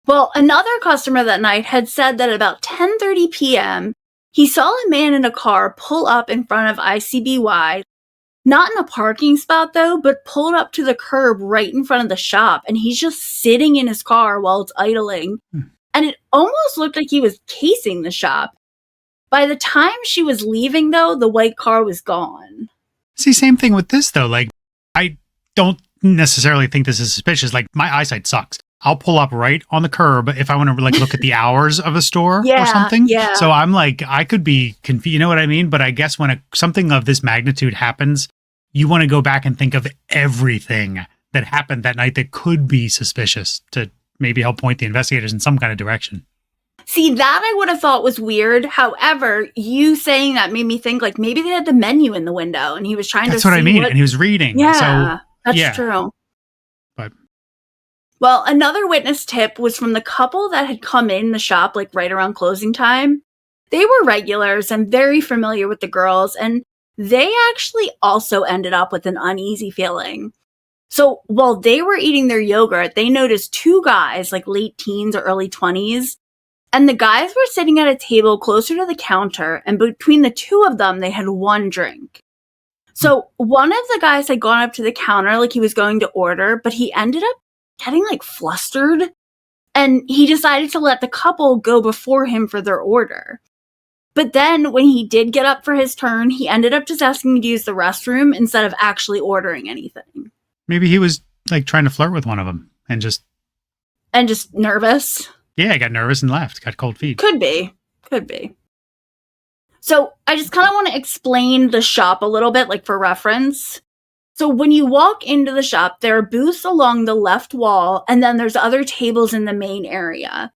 Well, another customer that night had said that at about 10:30 p.m., he saw a man in a car pull up in front of ICBY. Not in a parking spot, though, but pulled up to the curb right in front of the shop, and he's just sitting in his car while it's idling. And it almost looked like he was casing the shop. By the time she was leaving, though, the white car was gone. See, same thing with this, though. I don't necessarily think this is suspicious. My eyesight sucks. I'll pull up right on the curb if I want to look at the hours of a store or something. Yeah. So I'm I could be confused. You know what I mean? But I guess when something of this magnitude happens, you want to go back and think of everything that happened that night that could be suspicious to maybe help point the investigators in some kind of direction. See, that I would have thought was weird. However, you saying that made me think maybe they had the menu in the window and he was trying That's to what see I mean. And he was reading. Yeah, that's yeah. true. But well, another witness tip was from the couple that had come in the shop right around closing time. They were regulars and very familiar with the girls, and they actually also ended up with an uneasy feeling. So while they were eating their yogurt, they noticed two guys, late teens or early 20s, and the guys were sitting at a table closer to the counter, and between the two of them, they had one drink. So one of the guys had gone up to the counter he was going to order, but he ended up getting flustered, and he decided to let the couple go before him for their order. But then when he did get up for his turn, he ended up just asking to use the restroom instead of actually ordering anything. Maybe he was like trying to flirt with one of them and just nervous. Yeah, I got nervous and left. Got cold feet. Could be. So I just kind of want to explain the shop a little bit, like for reference. So when you walk into the shop, there are booths along the left wall, and then there's other tables in the main area.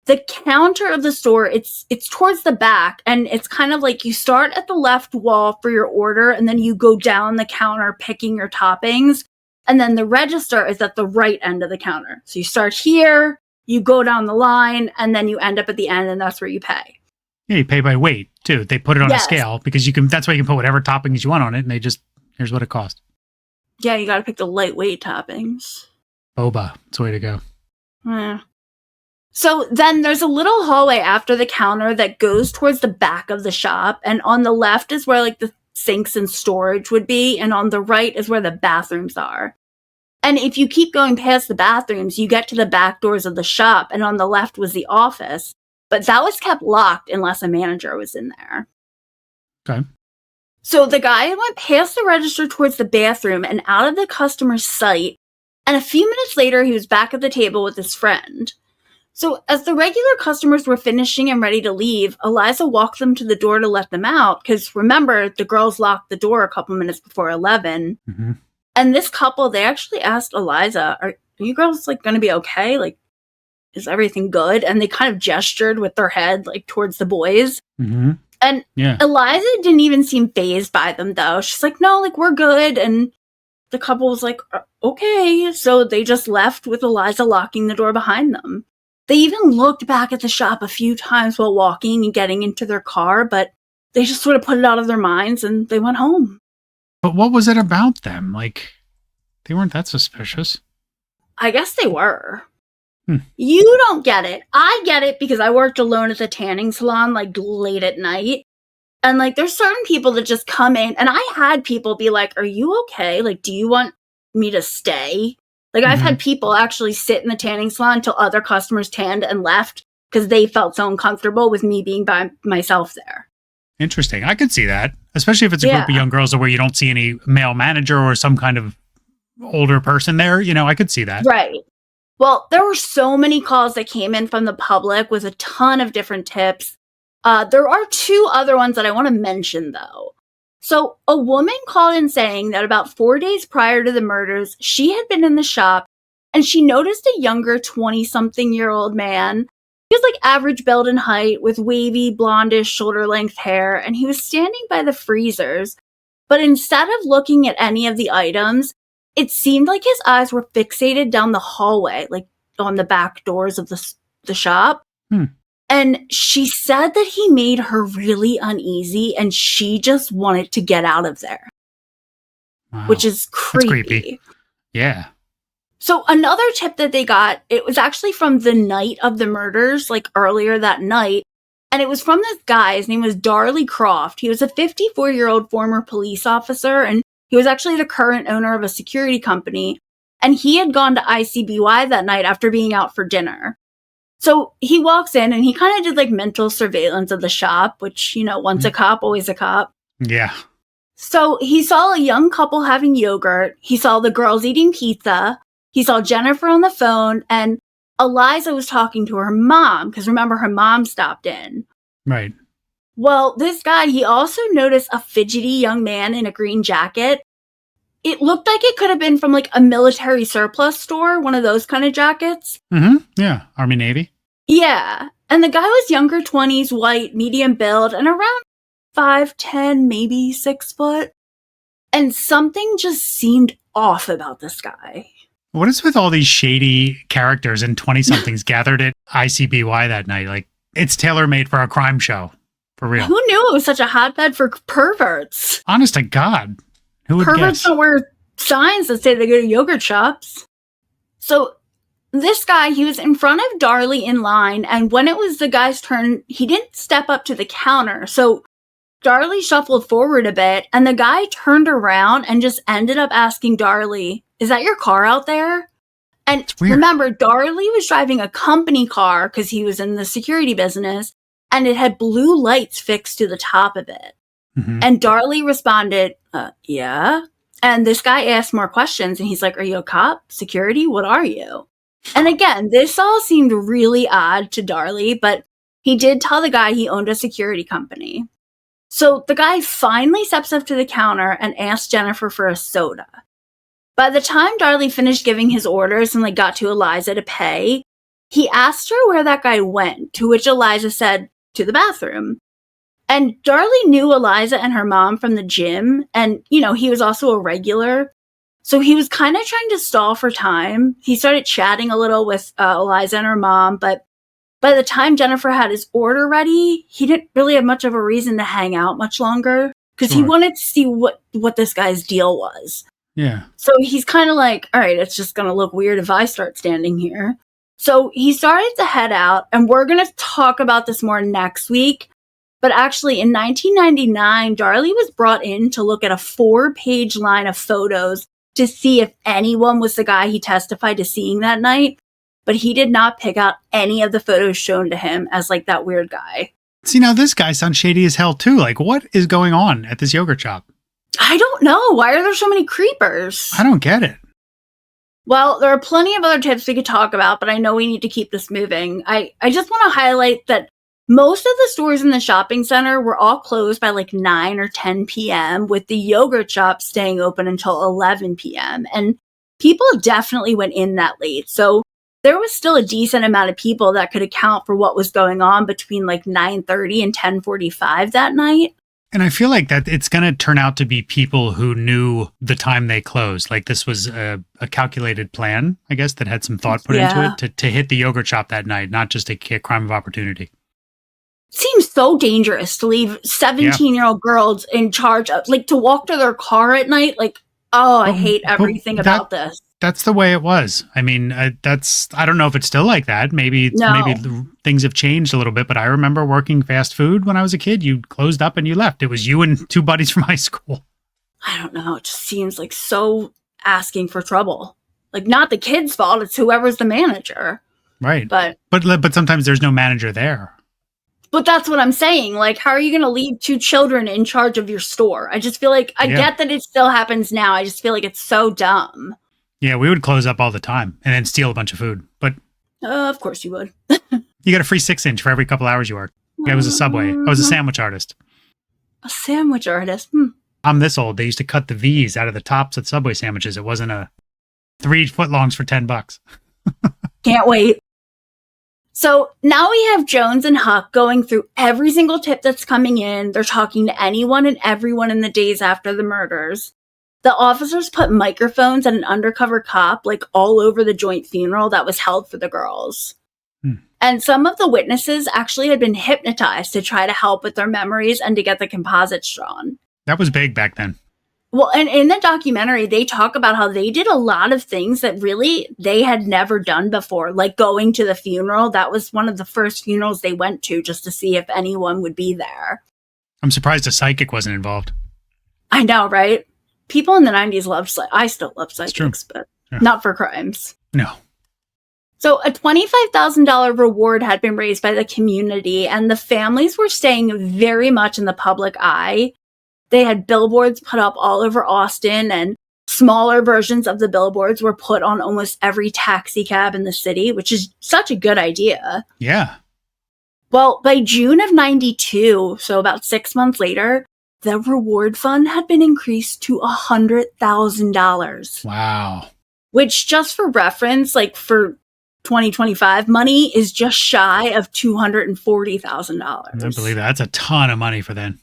The counter of the store, it's towards the back, and it's kind of like you start at the left wall for your order, and then you go down the counter picking your toppings, and then the register is at the right end of the counter. So you start here, you go down the line, and then you end up at the end, and that's where you pay. Yeah, you pay by weight, too. They put it on Yes. a scale because that's why you can put whatever toppings you want on it, and here's what it costs. Yeah, you gotta pick the lightweight toppings. Boba. It's the way to go. Yeah. So then there's a little hallway after the counter that goes towards the back of the shop, and on the left is where like the sinks and storage would be, and on the right is where the bathrooms are. And if you keep going past the bathrooms, you get to the back doors of the shop, and on the left was the office, but that was kept locked unless a manager was in there. Okay. So the guy went past the register towards the bathroom and out of the customer's sight, and a few minutes later he was back at the table with his friend. So as the regular customers were finishing and ready to leave, Eliza walked them to the door to let them out, because remember, the girls locked the door a couple minutes before 11. Mm-hmm. And this couple, they actually asked Eliza, are you girls like going to be okay? Like, is everything good? And they kind of gestured with their head like towards the boys. Mm-hmm. And yeah. Eliza didn't even seem fazed by them, though. She's like, no, like, we're good. And the couple was like, okay. So they just left with Eliza locking the door behind them. They even looked back at the shop a few times while walking and getting into their car, but they just sort of put it out of their minds and they went home. But what was it about them? Like, they weren't that suspicious. I guess they were. You don't get it. I get it because I worked alone at the tanning salon, like, late at night. And, like, there's certain people that just come in, and I had people be like, are you okay? Like, do you want me to stay? Like, I've had people actually sit in the tanning salon until other customers tanned and left because they felt so uncomfortable with me being by myself there. Interesting. I could see that, especially if it's a group of young girls where you don't see any male manager or some kind of older person there. You know, I could see that. Right. Well, there were so many calls that came in from the public with a ton of different tips. There are two other ones that I want to mention, though. So a woman called in saying that about 4 days prior to the murders, she had been in the shop and she noticed a younger 20-something-year-old man. He was like average build and height with wavy, blondish, shoulder-length hair, and he was standing by the freezers. But instead of looking at any of the items, it seemed like his eyes were fixated down the hallway, like on the back doors of the shop. And she said that he made her really uneasy and she just wanted to get out of there. Wow. Which is creepy. That's creepy. Yeah. So another tip that they got, it was actually from the night of the murders, like earlier that night. And it was from this guy. His name was Darley Croft. He was a 54-year-old former police officer, and he was actually the current owner of a security company. And he had gone to ICBY that night after being out for dinner. So he walks in and he kind of did like mental surveillance of the shop, which, you know, once a cop, always a cop. Yeah. So he saw a young couple having yogurt. He saw the girls eating pizza. He saw Jennifer on the phone, and Eliza was talking to her mom, because remember, her mom stopped in. Right. Well, this guy, he also noticed a fidgety young man in a green jacket. It looked like it could have been from like a military surplus store, one of those kind of jackets. Mm-hmm. Yeah. Army, Navy. Yeah. And the guy was younger 20s, white, medium build, and around 5'10", maybe 6 foot. And something just seemed off about this guy. What is with all these shady characters and 20-somethings gathered at ICBY that night? Like, it's tailor-made for a crime show. For real. Who knew it was such a hotbed for perverts? Honest to God. Who would Perverts guess? don't wear signs that say they go to yogurt shops. So this guy, he was in front of Darley in line, and when it was the guy's turn, he didn't step up to the counter. So Darley shuffled forward a bit, and the guy turned around and just ended up asking Darley, is that your car out there? And remember, Darley was driving a company car because he was in the security business. and it had blue lights fixed to the top of it. Mm-hmm. And Darley responded, yeah. And this guy asked more questions, and he's like, are you a cop? Security? What are you? And again, this all seemed really odd to Darley, but he did tell the guy he owned a security company. So the guy finally steps up to the counter and asks Jennifer for a soda. By the time Darley finished giving his orders and got to Eliza to pay, he asked her where that guy went, to which Eliza said, to the bathroom. And Darley knew Eliza and her mom from the gym, and, he was also a regular. So he was kind of trying to stall for time. He started chatting a little with Eliza and her mom, but by the time Jennifer had his order ready, he didn't really have much of a reason to hang out much longer, because he wanted to see what this guy's deal was. Yeah. So he's kind of like, all right, it's just going to look weird if I start standing here. So he started to head out, and we're going to talk about this more next week. But actually, in 1999, Darley was brought in to look at a 4-page line of photos to see if anyone was the guy he testified to seeing that night. But he did not pick out any of the photos shown to him as that weird guy. See, now this guy sounds shady as hell too. What is going on at this yogurt shop? I don't know. Why are there so many creepers? I don't get it. Well, there are plenty of other tips we could talk about, but I know we need to keep this moving. I just want to highlight that most of the stores in the shopping center were all closed by 9 or 10 p.m., with the yogurt shop staying open until 11 p.m. And people definitely went in that late. So there was still a decent amount of people that could account for what was going on between 9:30 and 10:45 that night. And I feel like that it's going to turn out to be people who knew the time they closed. This was a calculated plan, I guess, that had some thought put into it to hit the yogurt shop that night, not just a crime of opportunity. Seems so dangerous to leave 17-year-old girls in charge of, to walk to their car at night. I hate everything about this. That's the way it was. I mean, I don't know if it's still like that. Maybe things have changed a little bit, but I remember working fast food when I was a kid. You closed up and you left. It was you and 2 buddies from high school. I don't know. It just seems so asking for trouble. Not the kid's fault. It's whoever's the manager. Right. But sometimes there's no manager there. But that's what I'm saying. How are you going to leave 2 children in charge of your store? I just feel I get that it still happens now. I just feel it's so dumb. Yeah, we would close up all the time and then steal a bunch of food. But of course you would. You got a free 6-inch for every couple hours you worked. I was a Subway. I was a sandwich artist. A sandwich artist? I'm this old. They used to cut the V's out of the tops of Subway sandwiches. It wasn't a 3 footlongs for $10. Can't wait. So now we have Jones and Huck going through every single tip that's coming in. They're talking to anyone and everyone in the days after the murders. The officers put microphones and an undercover cop all over the joint funeral that was held for the girls. And some of the witnesses actually had been hypnotized to try to help with their memories and to get the composites drawn. That was big back then. Well, and in the documentary, they talk about how they did a lot of things that really they had never done before, like going to the funeral. That was one of the first funerals they went to just to see if anyone would be there. I'm surprised a psychic wasn't involved. I know, right? People in the 90s loved I still love psychics, but not for crimes. No. So a $25,000 reward had been raised by the community, and the families were staying very much in the public eye. They had billboards put up all over Austin, and smaller versions of the billboards were put on almost every taxi cab in the city, which is such a good idea. Yeah. Well, by June of 92, so about 6 months later, the reward fund had been increased to $100,000. Wow. Which, just for reference, for 2025, money is just shy of $240,000. I believe that. That's a ton of money for then.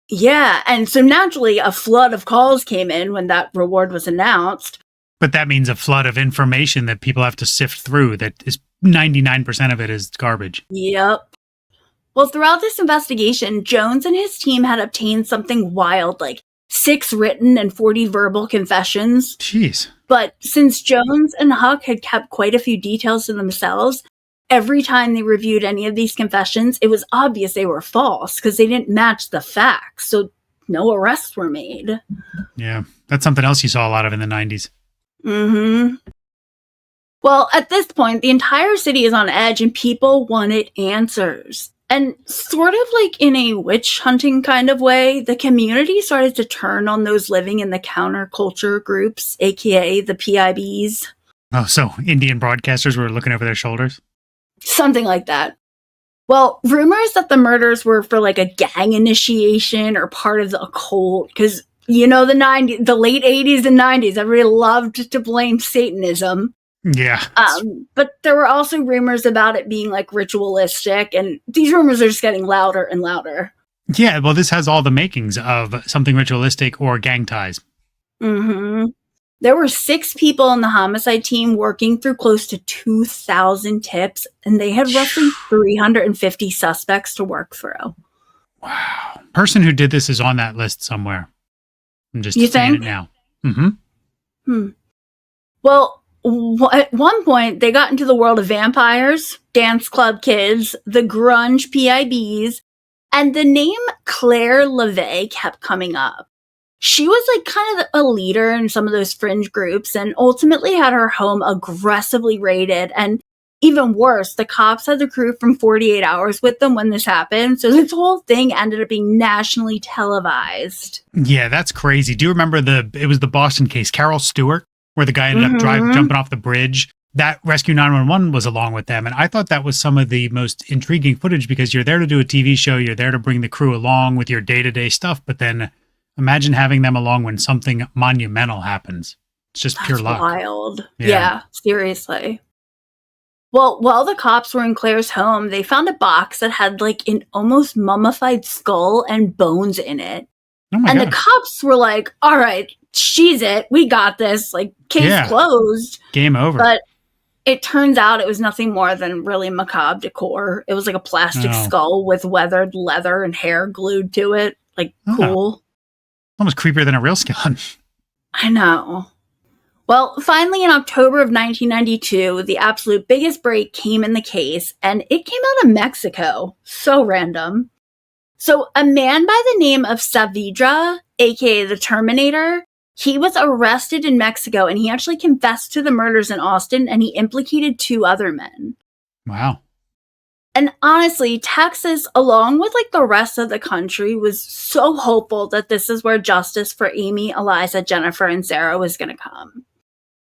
Yeah, and so naturally a flood of calls came in when that reward was announced. But that means a flood of information that people have to sift through that is 99% of it is garbage. Yep. Well, throughout this investigation, Jones and his team had obtained something wild, 6 written and 40 verbal confessions. Jeez. But since Jones and Huck had kept quite a few details to themselves, every time they reviewed any of these confessions, it was obvious they were false because they didn't match the facts. So no arrests were made. Yeah, that's something else you saw a lot of in the 90s. Mm-hmm. Well, at this point, the entire city is on edge and people wanted answers. And sort of like in a witch hunting kind of way, the community started to turn on those living in the counterculture groups, aka the PIBs. Oh, so Indian broadcasters were looking over their shoulders? Something like that. Well, rumors that the murders were for like a gang initiation or part of the occult, because the late 80s and 90s, everybody loved to blame Satanism. Yeah. But there were also rumors about it being like ritualistic, and these rumors are just getting louder and louder. Yeah, well, this has all the makings of something ritualistic or gang ties. Mm-hmm. There were 6 people on the homicide team working through close to 2,000 tips, and they had roughly 350 suspects to work through. Wow. Person who did this is on that list somewhere. I'm just saying it now. Mm-hmm. Well, at one point, they got into the world of vampires, dance club kids, the grunge PIBs, and the name Claire LaVey kept coming up. She was like kind of a leader in some of those fringe groups and ultimately had her home aggressively raided. And even worse, the cops had the crew from 48 Hours with them when this happened. So this whole thing ended up being nationally televised. Yeah, that's crazy. Do you remember it was the Boston case, Carol Stewart, where the guy ended up jumping off the bridge? That Rescue 911 was along with them. And I thought that was some of the most intriguing footage because you're there to do a TV show. You're there to bring the crew along with your day-to-day stuff. But then imagine having them along when something monumental happens. It's just pure luck. Wild. Yeah, seriously. Well, while the cops were in Claire's home, they found a box that had like an almost mummified skull and bones in it. Oh my God. God. The cops were like, all right, she's it. We got this. Like, case closed. Game over. But it turns out it was nothing more than really macabre decor. It was like a plastic skull with weathered leather and hair glued to it. Like, cool. Almost creepier than a real skeleton. I know. Well, finally in October of 1992, the absolute biggest break came in the case, and it came out of Mexico. So random. So a man by the name of Saavedra, aka the Terminator, he was arrested in Mexico, and he actually confessed to the murders in Austin, and he implicated 2 other men. Wow. And honestly, Texas, along with like the rest of the country, was so hopeful that this is where justice for Amy, Eliza, Jennifer, and Sarah was going to come.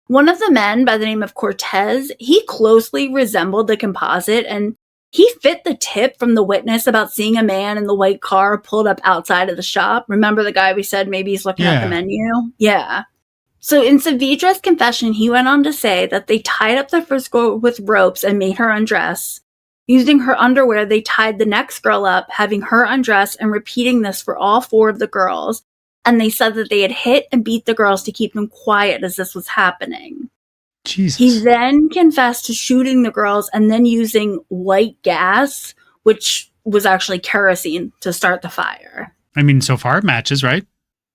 One of the men, by the name of Cortez, he closely resembled the composite, and he fit the tip from the witness about seeing a man in the white car pulled up outside of the shop. Remember the guy we said maybe he's looking at the menu? Yeah. So in Saavedra's confession, he went on to say that they tied up the first girl with ropes and made her undress. Using her underwear, they tied the next girl up, having her undress and repeating this for all 4 of the girls. And they said that they had hit and beat the girls to keep them quiet as this was happening. Jesus. He then confessed to shooting the girls and then using white gas, which was actually kerosene, to start the fire. I mean, so far it matches, right?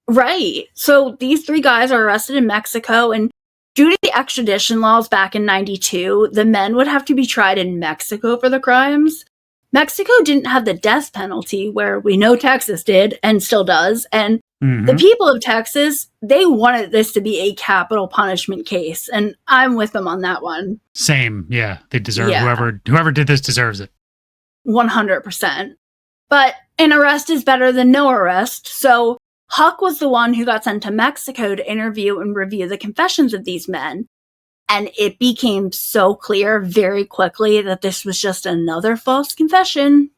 Right. So these 3 guys are arrested in Mexico, and due to the extradition laws back in 92, the men would have to be tried in Mexico for the crimes. Mexico didn't have the death penalty, where we know Texas did and still does, and the people of Texas, they wanted this to be a capital punishment case, and I'm with them on that one. Same, yeah. They deserve whoever did this deserves it. 100%. But an arrest is better than no arrest, so Huck was the one who got sent to Mexico to interview and review the confessions of these men. And it became so clear very quickly that this was just another false confession.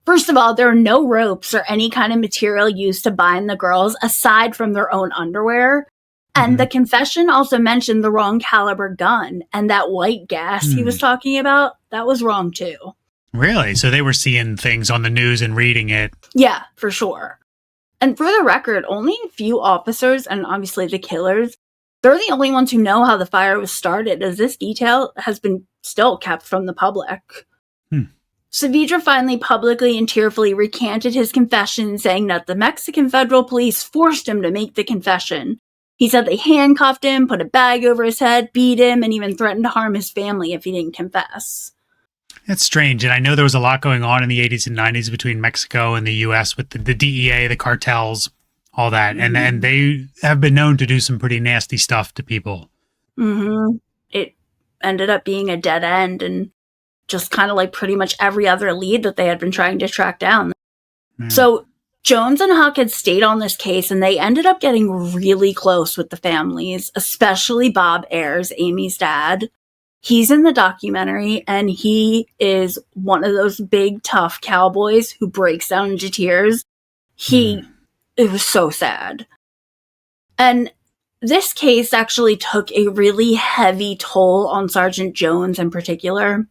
First of all, there are no ropes or any kind of material used to bind the girls aside from their own underwear. And the confession also mentioned the wrong caliber gun, and that white gas he was talking about, that was wrong too. Really? So they were seeing things on the news and reading it. Yeah, for sure. And for the record, only a few officers, and obviously the killers, they're the only ones who know how the fire was started, as this detail has been still kept from the public. Saavedra finally publicly and tearfully recanted his confession, saying that the Mexican federal police forced him to make the confession. He said they handcuffed him, put a bag over his head, beat him, and even threatened to harm his family if he didn't confess. That's strange. And I know there was a lot going on in the 80s and 90s between Mexico and the U.S. with the DEA, the cartels, all that. And they have been known to do some pretty nasty stuff to people. It ended up being a dead end, and just kind of like pretty much every other lead that they had been trying to track down. Man. So Jones and Huck had stayed on this case, and they ended up getting really close with the families, especially Bob Ayers, Amy's dad. He's in the documentary, and he is one of those big, tough cowboys who breaks down into tears. It was so sad. And this case actually took a really heavy toll on Sergeant Jones in particular.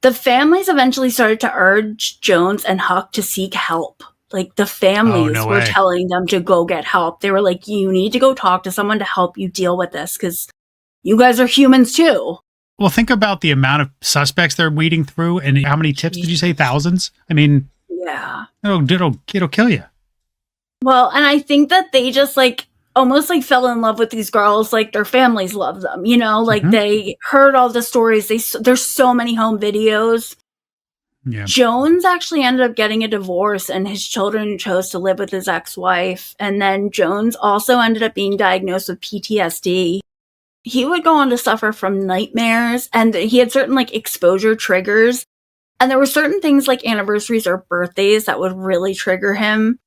The families eventually started to urge Jones and Huck to seek help. Like, the families were telling them to go get help. They were like, you need to go talk to someone to help you deal with this, because you guys are humans too. Well, think about the amount of suspects they're weeding through, and how many tips did you say? Thousands? I mean, yeah, it'll kill you. Well, and I think that they just like almost like fell in love with these girls, like their families love them, you know, like they heard all the stories. There's so many home videos. Yeah. Jones actually ended up getting a divorce, and his children chose to live with his ex-wife. And then Jones also ended up being diagnosed with PTSD. He would go on to suffer from nightmares, and he had certain like exposure triggers. And there were certain things like anniversaries or birthdays that would really trigger him.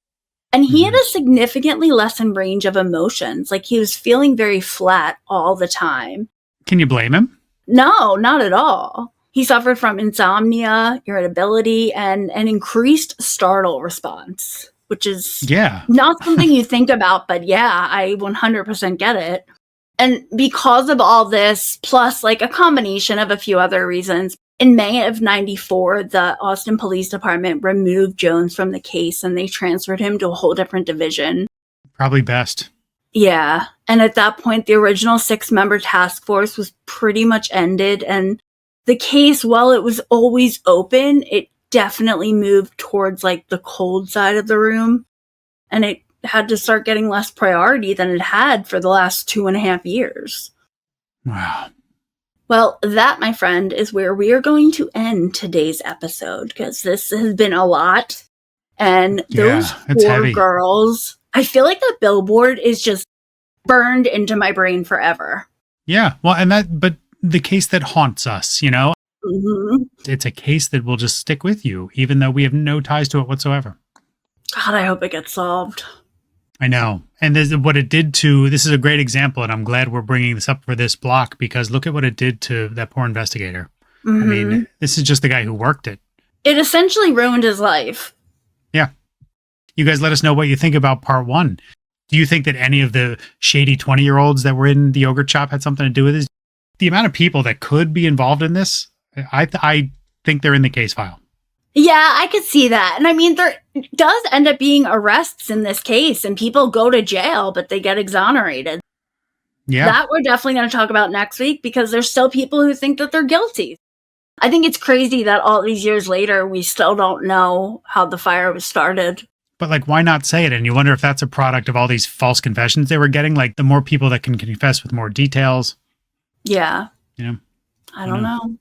And he had a significantly lessened range of emotions. Like, he was feeling very flat all the time. Can you blame him? No, not at all. He suffered from insomnia, irritability, and an increased startle response, which is not something you think about, but yeah, I 100% get it. And because of all this, plus like a combination of a few other reasons, in May of 94, the Austin Police Department removed Jones from the case, and they transferred him to a whole different division. Probably best. Yeah. And at that point, the original 6-member task force was pretty much ended. And the case, while it was always open, it definitely moved towards like the cold side of the room. And it had to start getting less priority than it had for the last 2.5 years. Wow. Well, that, my friend, is where we are going to end today's episode, because this has been a lot. And those 4 girls, I feel like that billboard is just burned into my brain forever. Yeah. Well, but the case that haunts us, you know, it's a case that will just stick with you, even though we have no ties to it whatsoever. God, I hope it gets solved. I know. And this is a great example, and I'm glad we're bringing this up for this block, because look at what it did to that poor investigator. I mean, this is just the guy who worked it. It essentially ruined his life. Yeah. You guys let us know what you think about part 1. Do you think that any of the shady 20-year-olds that were in the yogurt shop had something to do with this? The amount of people that could be involved in this, I think they're in the case file. Yeah, I could see that. And I mean, there does end up being arrests in this case, and people go to jail, but they get exonerated. Yeah. That we're definitely going to talk about next week, because there's still people who think that they're guilty. I think it's crazy that all these years later, we still don't know how the fire was started. But like, why not say it? And you wonder if that's a product of all these false confessions they were getting. Like, the more people that can confess with more details. Yeah. You know? I don't know.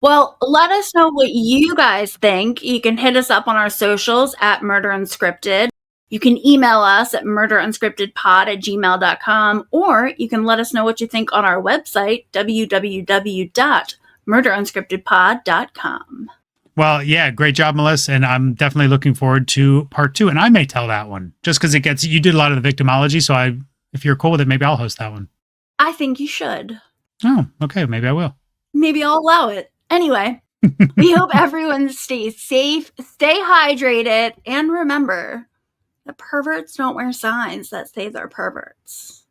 Well, let us know what you guys think. You can hit us up on our socials at Murder Unscripted. You can email us at murderunscriptedpod@gmail.com, or you can let us know what you think on our website, www.murderunscriptedpod.com. Well, yeah, great job, Melissa. And I'm definitely looking forward to part 2. And I may tell that one, just because you did a lot of the victimology. So if you're cool with it, maybe I'll host that one. I think you should. Oh, okay. Maybe I will. Maybe I'll allow it. Anyway, we hope everyone stays safe, stay hydrated, and remember that perverts don't wear signs that say they're perverts.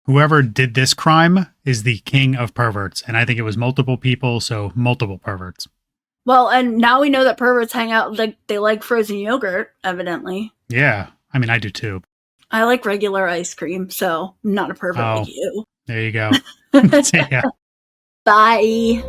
Whoever did this crime is the king of perverts. And I think it was multiple people, so multiple perverts. Well, and now we know that perverts hang out, like they like frozen yogurt, evidently. Yeah. I mean, I do too. I like regular ice cream, so I'm not a pervert like you. There you go. See ya. Bye.